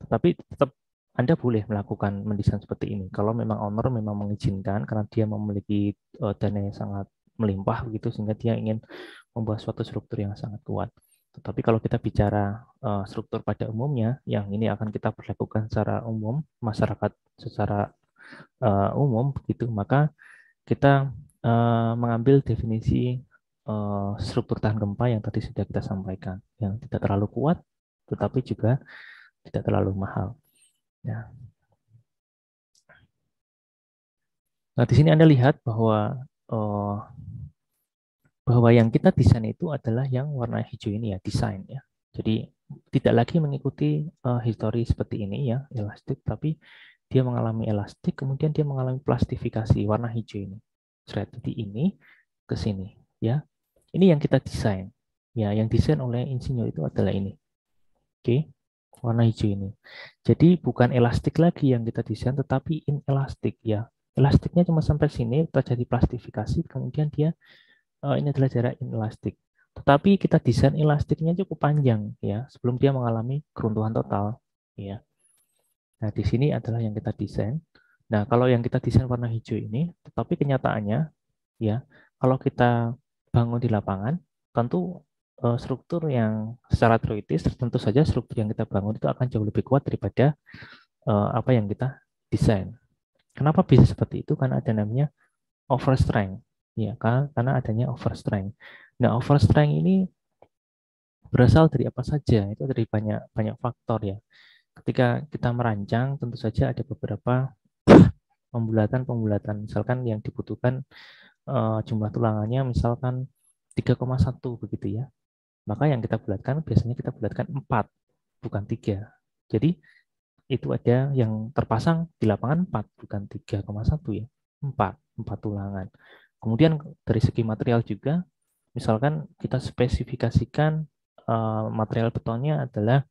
Tetapi tetap Anda boleh melakukan mendesain seperti ini kalau memang owner memang mengizinkan, karena dia memiliki dana yang sangat melimpah begitu, sehingga dia ingin membuat suatu struktur yang sangat kuat. Tetapi kalau kita bicara struktur pada umumnya, yang ini akan kita perlakukan secara umum, masyarakat secara umum begitu, maka kita mengambil definisi struktur tahan gempa yang tadi sudah kita sampaikan, yang tidak terlalu kuat, tetapi juga tidak terlalu mahal. Ya. Nah, di sini Anda lihat bahwa yang kita desain itu adalah yang warna hijau ini ya, desain ya. Jadi tidak lagi mengikuti histori seperti ini ya, elastik, tapi dia mengalami elastik, kemudian dia mengalami plastifikasi warna hijau ini. Jadi ini ke sini ya. Ini yang kita desain. Ya, yang desain oleh insinyur itu adalah ini. Oke. Warna hijau ini. Jadi bukan elastik lagi yang kita desain, tetapi inelastik ya. Elastiknya cuma sampai sini, terjadi plastifikasi, kemudian dia ini adalah jarak inelastik. Tetapi kita desain elastiknya cukup panjang ya, sebelum dia mengalami keruntuhan total ya. Nah, di sini adalah yang kita desain. Nah, kalau yang kita desain warna hijau ini, tetapi kenyataannya ya, kalau kita bangun di lapangan, tentu struktur yang secara teoritis tentu saja struktur yang kita bangun itu akan jauh lebih kuat daripada apa yang kita desain. Kenapa bisa seperti itu? Karena ada namanya overstrength, ya, karena adanya overstrength. Nah, overstrength ini berasal dari apa saja? Itu dari banyak banyak faktor ya. Ketika kita merancang, tentu saja ada beberapa pembulatan-pembulatan. Misalkan yang dibutuhkan jumlah tulangannya misalkan 3,1 begitu ya. Maka yang kita bulatkan biasanya kita bulatkan 4, bukan 3. Jadi itu ada yang terpasang di lapangan 4, bukan 3,1 ya. 4 tulangan. Kemudian dari segi material juga, misalkan kita spesifikasikan material betonnya adalah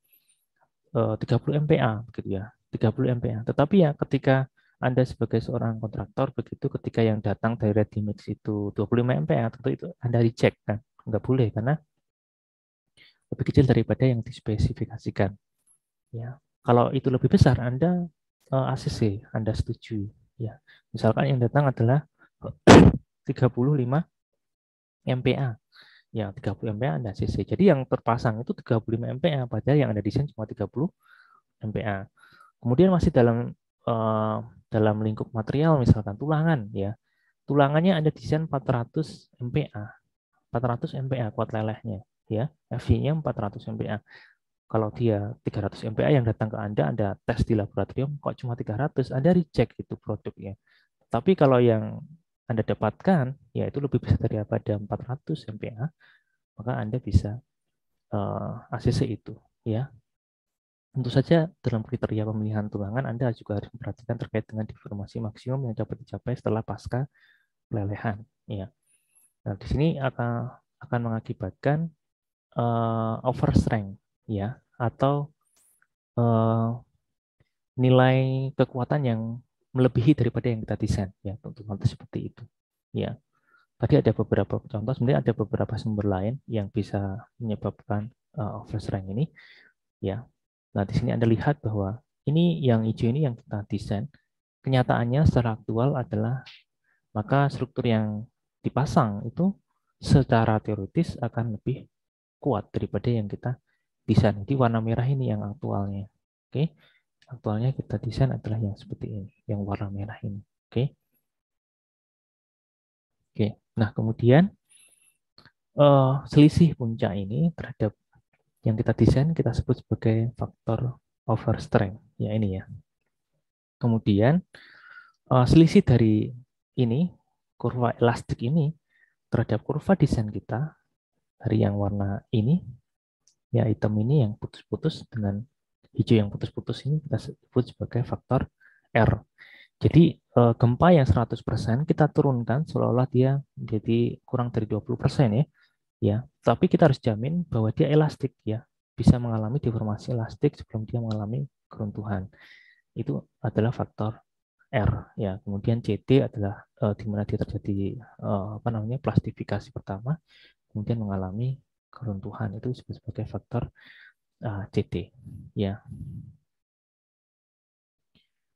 30 MPa begitu ya, 30 MPa. Tetapi ya ketika Anda sebagai seorang kontraktor begitu, ketika yang datang dari ready mix itu 25 MPa, tentu itu Anda dicek kan, nggak boleh karena lebih kecil daripada yang dispesifikasikan. Ya, kalau itu lebih besar, Anda ACC, Anda setuju. Ya, misalkan yang datang adalah 35 MPa. Ya, 30 MPa Anda ACC. Jadi yang terpasang itu 35 MPa, padahal yang Anda desain cuma 30 MPa. Kemudian masih dalam lingkup material, misalkan tulangan, ya. Tulangannya Anda desain 400 MPa. 400 MPa kuat lelehnya, ya. FV-nya 400 MPa. Kalau dia 300 MPa yang datang ke Anda tes di laboratorium, kok cuma 300, Anda reject itu produknya. Tapi kalau yang Anda dapatkan, ya itu lebih besar daripada 400 MPa, maka Anda bisa ACC itu, ya. Tentu saja dalam kriteria pemilihan tulangan Anda juga harus memperhatikan terkait dengan deformasi maksimum yang dapat dicapai setelah pasca pelelehan. Ya. Nah, di sini akan mengakibatkan overstrength, ya, atau nilai kekuatan yang melebihi daripada yang kita desain, ya, tentu seperti itu. Ya. Tadi ada beberapa contoh, sebenarnya ada beberapa sumber lain yang bisa menyebabkan overstrength ini, ya. Nah, di sini Anda lihat bahwa ini yang hijau ini yang kita desain. Kenyataannya secara aktual adalah maka struktur yang dipasang itu secara teoritis akan lebih kuat daripada yang kita desain. Jadi warna merah ini yang aktualnya. Oke, aktualnya kita desain adalah yang seperti ini, yang warna merah ini. Oke, oke. Nah kemudian selisih puncak ini terhadap yang kita desain kita sebut sebagai faktor overstrength. Ya ini ya. Kemudian selisih dari ini kurva elastik ini terhadap kurva desain kita dari yang warna ini, ya hitam ini yang putus-putus dengan hijau yang putus-putus ini kita sebut sebagai faktor R. Jadi gempa yang 100% kita turunkan seolah-olah dia menjadi kurang dari 20% ya. Ya, tapi kita harus jamin bahwa dia elastik ya, bisa mengalami deformasi elastik sebelum dia mengalami keruntuhan. Itu adalah faktor R ya. Kemudian CT adalah di mana dia terjadi plastifikasi pertama, kemudian mengalami keruntuhan, itu disebut sebagai faktor CT ya.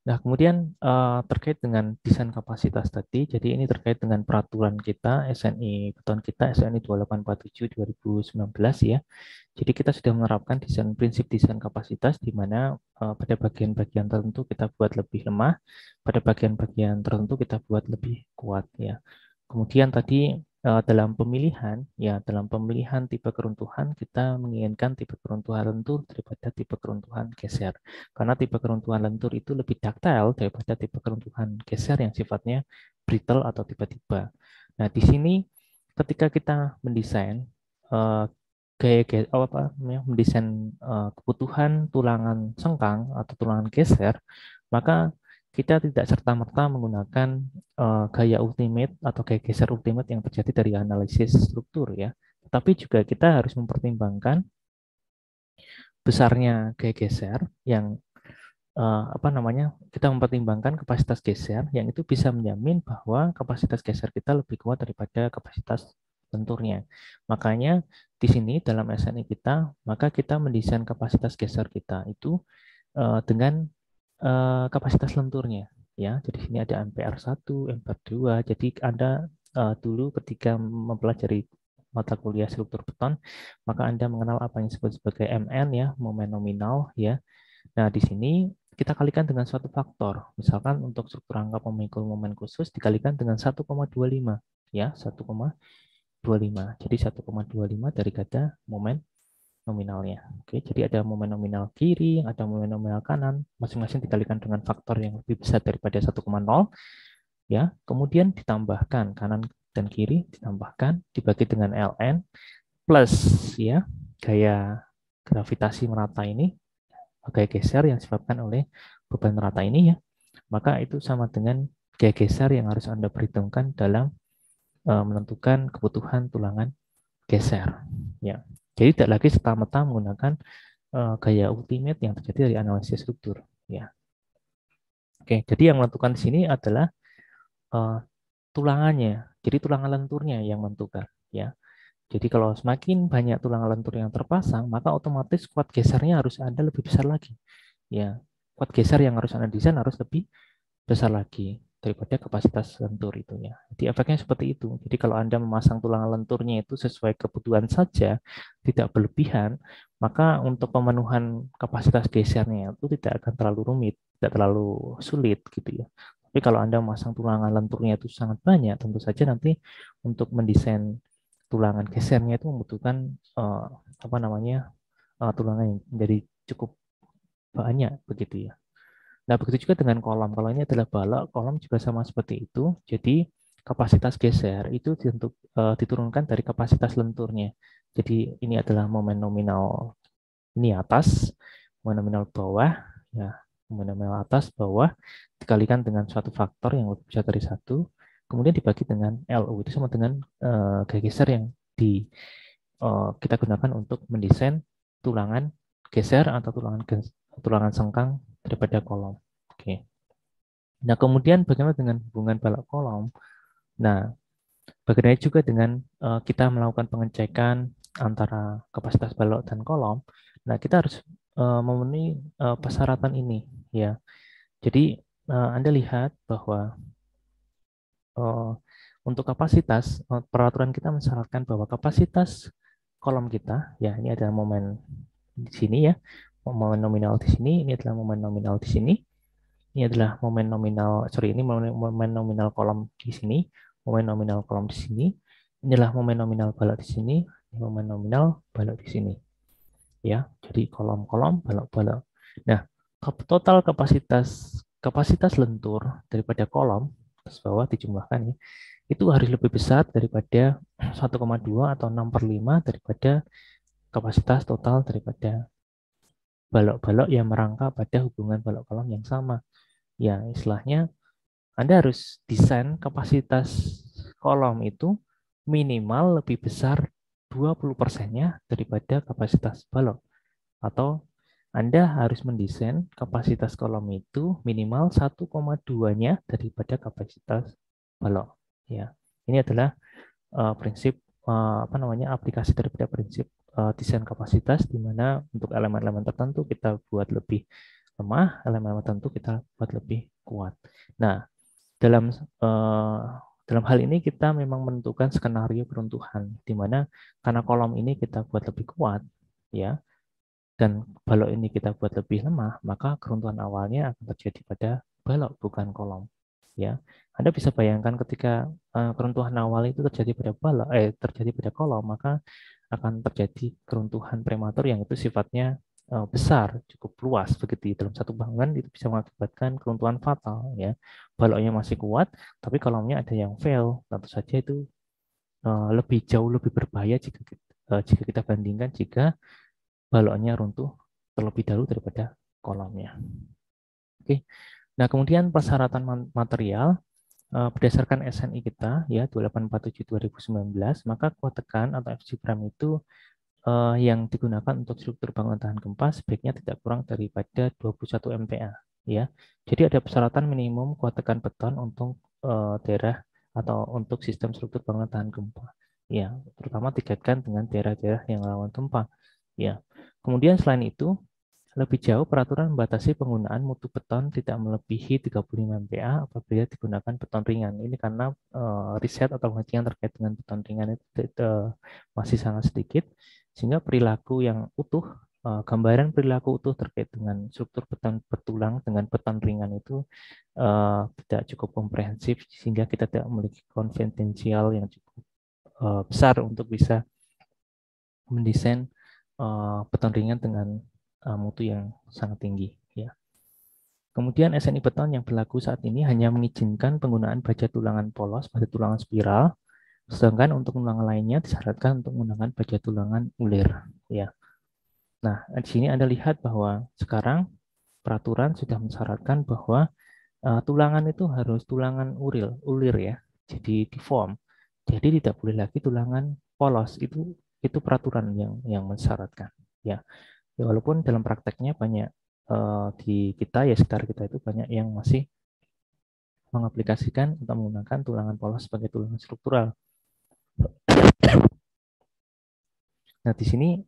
Nah, kemudian terkait dengan desain kapasitas tadi, jadi ini terkait dengan peraturan kita, SNI beton kita, SNI 2847 2019 ya. Jadi kita sudah menerapkan prinsip desain kapasitas di mana pada bagian-bagian tertentu kita buat lebih lemah, pada bagian-bagian tertentu kita buat lebih kuat ya. Kemudian tadi dalam pemilihan tipe keruntuhan kita menginginkan tipe keruntuhan lentur daripada tipe keruntuhan geser. Karena tipe keruntuhan lentur itu lebih ductile daripada tipe keruntuhan geser yang sifatnya brittle atau tiba-tiba. Nah, di sini ketika kita mendesain mendesain kebutuhan tulangan sengkang atau tulangan geser, maka kita tidak serta-merta menggunakan gaya ultimate atau gaya geser ultimate yang terjadi dari analisis struktur ya. Tetapi juga kita harus mempertimbangkan besarnya gaya geser yang kita mempertimbangkan kapasitas geser yang itu bisa menjamin bahwa kapasitas geser kita lebih kuat daripada kapasitas lenturnya. Makanya di sini dalam SNI kita, maka kita mendesain kapasitas geser kita itu dengan kapasitas lenturnya ya. Jadi sini ada MPR1, MPR2. Jadi Anda dulu ketika mempelajari mata kuliah struktur beton, maka Anda mengenal apa yang disebut sebagai MN ya, momen nominal ya. Nah, di sini kita kalikan dengan suatu faktor. Misalkan untuk struktur rangka pemikul momen khusus dikalikan dengan 1,25 ya, 1,25. Jadi 1,25 dari kata momen nominalnya. Oke, jadi ada momen nominal kiri, ada momen nominal kanan, masing-masing dikalikan dengan faktor yang lebih besar daripada 1,0 ya. Kemudian ditambahkan kanan dan kiri ditambahkan dibagi dengan ln plus ya gaya gravitasi merata ini, gaya geser yang disebabkan oleh beban merata ini ya. Maka itu sama dengan gaya geser yang harus Anda perhitungkan dalam menentukan kebutuhan tulangan geser ya. Jadi tidak lagi serta-merta menggunakan gaya ultimate yang terjadi dari analisis struktur ya. Oke, jadi yang menentukan di sini adalah tulangannya. Jadi tulangan lenturnya yang menentukan ya. Jadi kalau semakin banyak tulangan lentur yang terpasang, maka otomatis kuat gesernya harus ada lebih besar lagi. Ya, kuat geser yang harus Anda desain harus lebih besar lagi daripada kapasitas lentur itu ya. Jadi efeknya seperti itu. Jadi kalau Anda memasang tulangan lenturnya itu sesuai kebutuhan saja, tidak berlebihan, maka untuk pemenuhan kapasitas gesernya itu tidak akan terlalu rumit, tidak terlalu sulit gitu ya. Tapi kalau Anda memasang tulangan lenturnya itu sangat banyak, tentu saja nanti untuk mendesain tulangan gesernya itu membutuhkan tulangan yang menjadi cukup banyak begitu ya. Nah, begitu juga dengan kolom. Kalau ini adalah balok, kolom juga sama seperti itu. Jadi, kapasitas geser itu diturunkan dari kapasitas lenturnya. Jadi, ini adalah momen nominal ini atas, momen nominal bawah, ya, momen nominal atas, bawah, dikalikan dengan suatu faktor yang lebih besar dari satu, kemudian dibagi dengan LU, itu sama dengan gaya geser yang kita gunakan untuk mendesain tulangan geser atau tulangan sengkang daripada kolom. Oke. Nah, kemudian bagaimana dengan hubungan balok kolom? Nah, bagaimana juga dengan kita melakukan pengecekan antara kapasitas balok dan kolom. Nah, kita harus memenuhi persyaratan ini ya. Jadi Anda lihat bahwa eh, untuk kapasitas, peraturan kita mensyaratkan bahwa kapasitas kolom kita, ya ini adalah momen di sini ya, momen nominal di sini, ini adalah momen nominal di sini, ini adalah momen nominal, sorry, ini momen nominal kolom di sini, momen nominal kolom di sini, inilah momen nominal balok di sini, ini momen nominal balok di sini, ya. Jadi kolom-kolom, balok-balok. Nah, total kapasitas lentur daripada kolom atas bawah dijumlahkan ya, itu harus lebih besar daripada 1,2 atau 6/5 daripada kapasitas total daripada balok-balok yang merangka pada hubungan balok kolom yang sama. Ya, istilahnya Anda harus desain kapasitas kolom itu minimal lebih besar 20%-nya daripada kapasitas balok. Atau Anda harus mendesain kapasitas kolom itu minimal 1,2-nya daripada kapasitas balok. Ya, ini adalah prinsip aplikasi daripada prinsip desain kapasitas, di mana untuk elemen-elemen tertentu kita buat lebih lemah, elemen tertentu kita buat lebih kuat. Nah, dalam dalam hal ini kita memang menentukan skenario keruntuhan, di mana karena kolom ini kita buat lebih kuat, ya, dan balok ini kita buat lebih lemah, maka keruntuhan awalnya akan terjadi pada balok, bukan kolom. Ya, Anda bisa bayangkan ketika keruntuhan awal itu terjadi pada balok, terjadi pada kolom, maka akan terjadi keruntuhan prematur yang itu sifatnya besar, cukup luas begitu. Dalam satu bangunan itu bisa mengakibatkan keruntuhan fatal. Ya, baloknya masih kuat, tapi kolomnya ada yang fail. Tentu saja itu jauh lebih berbahaya jika kita bandingkan jika baloknya runtuh terlebih dahulu daripada kolomnya. Oke. Nah, kemudian persyaratan material berdasarkan SNI kita ya 2847/2019, maka kuat tekan atau FG prime itu yang digunakan untuk struktur bangunan tahan gempa sebaiknya tidak kurang daripada 21 MPa ya. Jadi ada persyaratan minimum kuat tekan beton untuk daerah atau untuk sistem struktur bangunan tahan gempa. Ya, terutama dikaitkan dengan daerah-daerah yang rawan gempa. Ya. Kemudian selain itu, lebih jauh peraturan membatasi penggunaan mutu beton tidak melebihi 35 MPa apabila digunakan beton ringan. Ini karena riset atau penelitian terkait dengan beton ringan itu masih sangat sedikit, sehingga perilaku yang utuh, gambaran perilaku utuh terkait dengan struktur beton bertulang dengan beton ringan itu tidak cukup komprehensif, sehingga kita tidak memiliki konfidensial yang cukup besar untuk bisa mendesain beton ringan dengan mutu yang sangat tinggi. Ya. Kemudian SNI beton yang berlaku saat ini hanya mengizinkan penggunaan baja tulangan polos, baja tulangan spiral, sedangkan untuk tulangan lainnya disyaratkan untuk menggunakan baja tulangan ulir. Ya. Nah, di sini Anda lihat bahwa sekarang peraturan sudah mensyaratkan bahwa tulangan itu harus tulangan ulir ya. Jadi deform. Jadi tidak boleh lagi tulangan polos. Itu peraturan yang mensyaratkan. Ya. Ya, walaupun dalam prakteknya banyak di kita ya sekitar kita itu banyak yang masih mengaplikasikan atau menggunakan tulangan polos sebagai tulangan struktural. Nah, di sini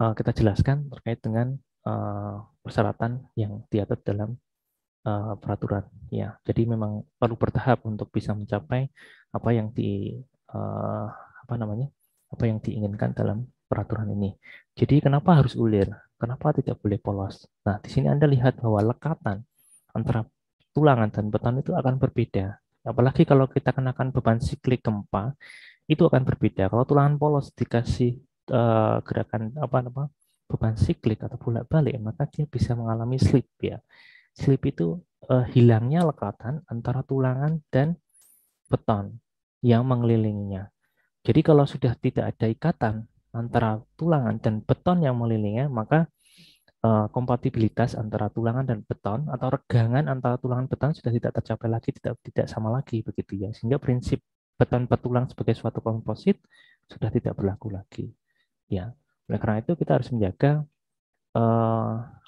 kita jelaskan terkait dengan persyaratan yang diatur dalam peraturan. Ya, jadi memang perlu bertahap untuk bisa mencapai apa yang apa yang diinginkan dalam peraturan ini. Jadi kenapa harus ulir? Kenapa tidak boleh polos? Nah, di sini Anda lihat bahwa lekatan antara tulangan dan beton itu akan berbeda. Apalagi kalau kita kenakan beban siklik gempa, itu akan berbeda. Kalau tulangan polos dikasih gerakan beban siklik atau bolak-balik, maka dia bisa mengalami slip ya. Slip itu hilangnya lekatan antara tulangan dan beton yang mengelilinginya. Jadi kalau sudah tidak ada ikatan antara tulangan dan beton yang mengelilinginya, maka kompatibilitas antara tulangan dan beton atau regangan antara tulangan beton sudah tidak tercapai lagi, tidak sama lagi begitu ya. Sehingga prinsip beton bertulang sebagai suatu komposit sudah tidak berlaku lagi. Ya, oleh karena itu kita harus menjaga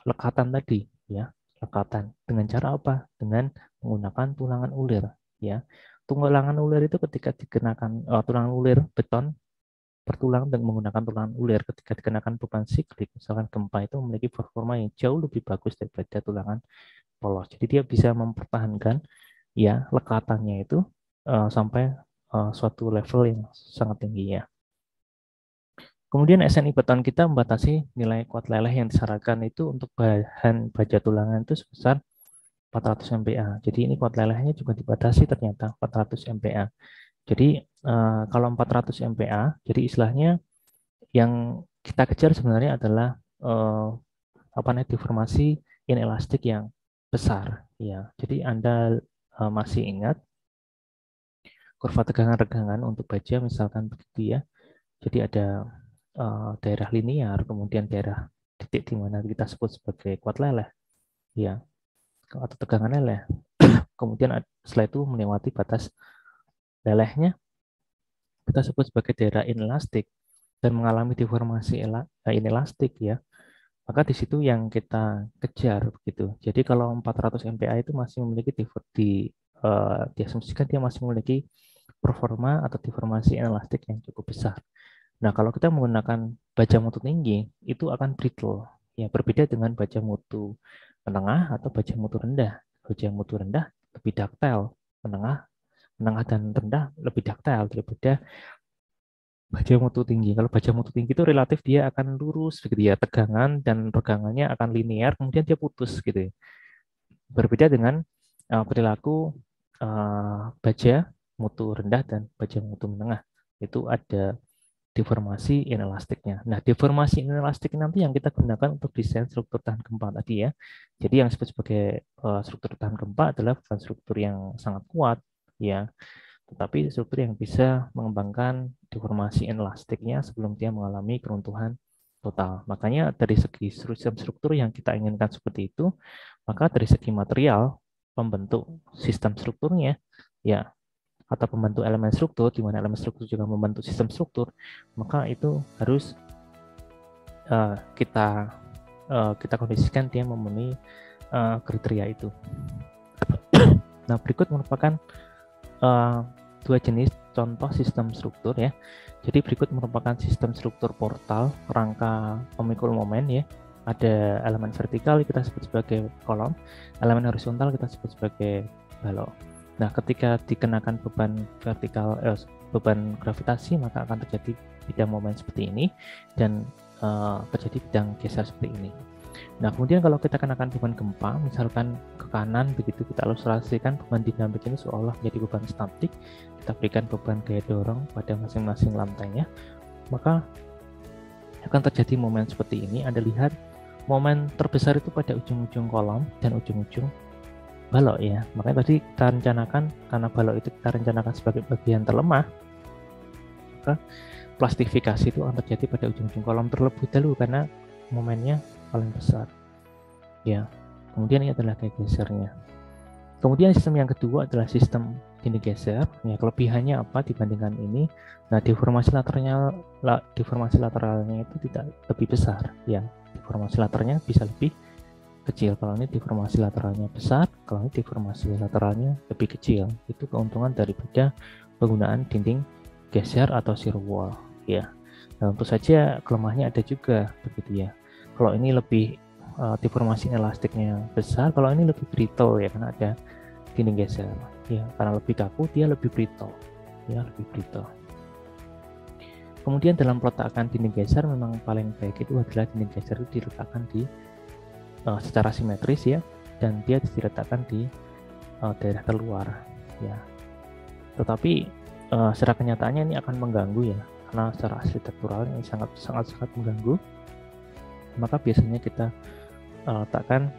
lekatan tadi ya, lekatan dengan cara apa? Dengan menggunakan tulangan ulir ya. Tulangan ulir itu ketika dikenakan tulangan ulir beton bertulang dan menggunakan tulangan ulir ketika dikenakan beban siklik, misalkan gempa itu memiliki performa yang jauh lebih bagus daripada tulangan polos. Jadi dia bisa mempertahankan ya lekatannya itu sampai suatu level yang sangat tinggi ya. Kemudian SNI beton kita membatasi nilai kuat leleh yang disarankan itu untuk bahan baja tulangan itu sebesar 400 MPa. Jadi ini kuat lelehnya juga dibatasi ternyata 400 MPa. Jadi kalau 400 MPa, jadi istilahnya yang kita kejar sebenarnya adalah deformasi inelastik yang besar ya. Jadi Anda masih ingat kurva tegangan-regangan untuk baja misalkan begitu ya. Jadi ada daerah linear, kemudian daerah titik di mana kita sebut sebagai kuat leleh ya, atau tegangan leleh. Kemudian setelah itu melewati batas lelehnya kita sebut sebagai daerah inelastik dan mengalami deformasi inelastik ya. Maka di situ yang kita kejar begitu. Jadi kalau 400 MPa itu masih memiliki diasumsikan dia masih memiliki performa atau deformasi inelastik yang cukup besar. Nah, kalau kita menggunakan baja mutu tinggi, itu akan brittle. Ya, berbeda dengan baja mutu menengah atau baja mutu rendah. Baja mutu rendah lebih ductile, menengah dan rendah lebih ductile daripada baja mutu tinggi. Kalau baja mutu tinggi itu relatif dia akan lurus begitu ya, tegangan dan regangannya akan linear, kemudian dia putus gitu ya. Berbeda dengan perilaku baja mutu rendah dan baja mutu menengah. Itu ada deformasi inelastiknya. Nah, deformasi inelastik nanti yang kita gunakan untuk desain struktur tahan gempa tadi ya. Jadi yang disebut sebagai struktur tahan gempa adalah bukan struktur yang sangat kuat ya, tetapi struktur yang bisa mengembangkan deformasi inelastiknya sebelum dia mengalami keruntuhan total. Makanya dari segi sistem struktur yang kita inginkan seperti itu, maka dari segi material pembentuk sistem strukturnya ya, atau pembentuk elemen struktur, di mana elemen struktur juga membentuk sistem struktur, maka itu harus kita kondisikan dia memenuhi kriteria itu. Nah, berikut merupakan dua jenis contoh sistem struktur ya. Jadi berikut merupakan sistem struktur portal rangka pemikul momen ya. Ada elemen vertikal kita sebut sebagai kolom, elemen horizontal kita sebut sebagai balok. Nah, ketika dikenakan beban vertikal, beban gravitasi, maka akan terjadi bidang momen seperti ini dan terjadi bidang geser seperti ini. Nah, kemudian kalau kita kenakan beban gempa, misalkan ke kanan, begitu kita ilustrasikan beban dinamik ini seolah menjadi beban statik, kita berikan beban gaya dorong pada masing-masing lantainya, maka akan terjadi momen seperti ini. Anda lihat momen terbesar itu pada ujung-ujung kolom dan ujung-ujung balok ya. Makanya tadi kita rencanakan, karena balok itu kita rencanakan sebagai bagian terlemah, maka plastifikasi itu akan terjadi pada ujung-ujung kolom terlebih dahulu karena momennya paling besar ya. Kemudian ini adalah gaya gesernya. Kemudian sistem yang kedua adalah sistem dinding geser ya. Kelebihannya apa dibandingkan ini? Nah, deformasi lateralnya itu tidak lebih besar ya. Deformasi lateralnya bisa lebih kecil. Kalau ini deformasi lateralnya besar, kalau ini deformasi lateralnya lebih kecil. Itu keuntungan daripada penggunaan dinding geser atau shear wall ya. Nah, tentu saja kelemahannya ada juga begitu ya. Kalau ini lebih deformasi elastiknya besar, kalau ini lebih brittle ya, karena ada dinding geser ya. Karena lebih kaku dia lebih brittle ya, lebih brittle. Kemudian dalam peletakan dinding geser memang paling baik itu adalah dinding geser itu diletakkan di secara simetris ya, dan dia diletakkan di daerah terluar ya. Tetapi secara kenyataannya ini akan mengganggu ya, karena secara arsitektural ini sangat mengganggu. Maka biasanya kita letakkan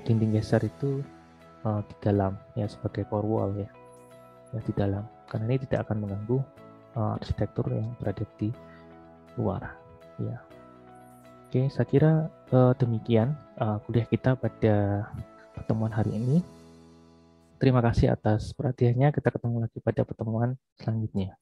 dinding geser itu di dalam ya, sebagai core wall ya, di dalam, karena ini tidak akan mengganggu arsitektur yang berada di luar ya. Oke, saya kira demikian kuliah kita pada pertemuan hari ini. Terima kasih atas perhatiannya. Kita ketemu lagi pada pertemuan selanjutnya.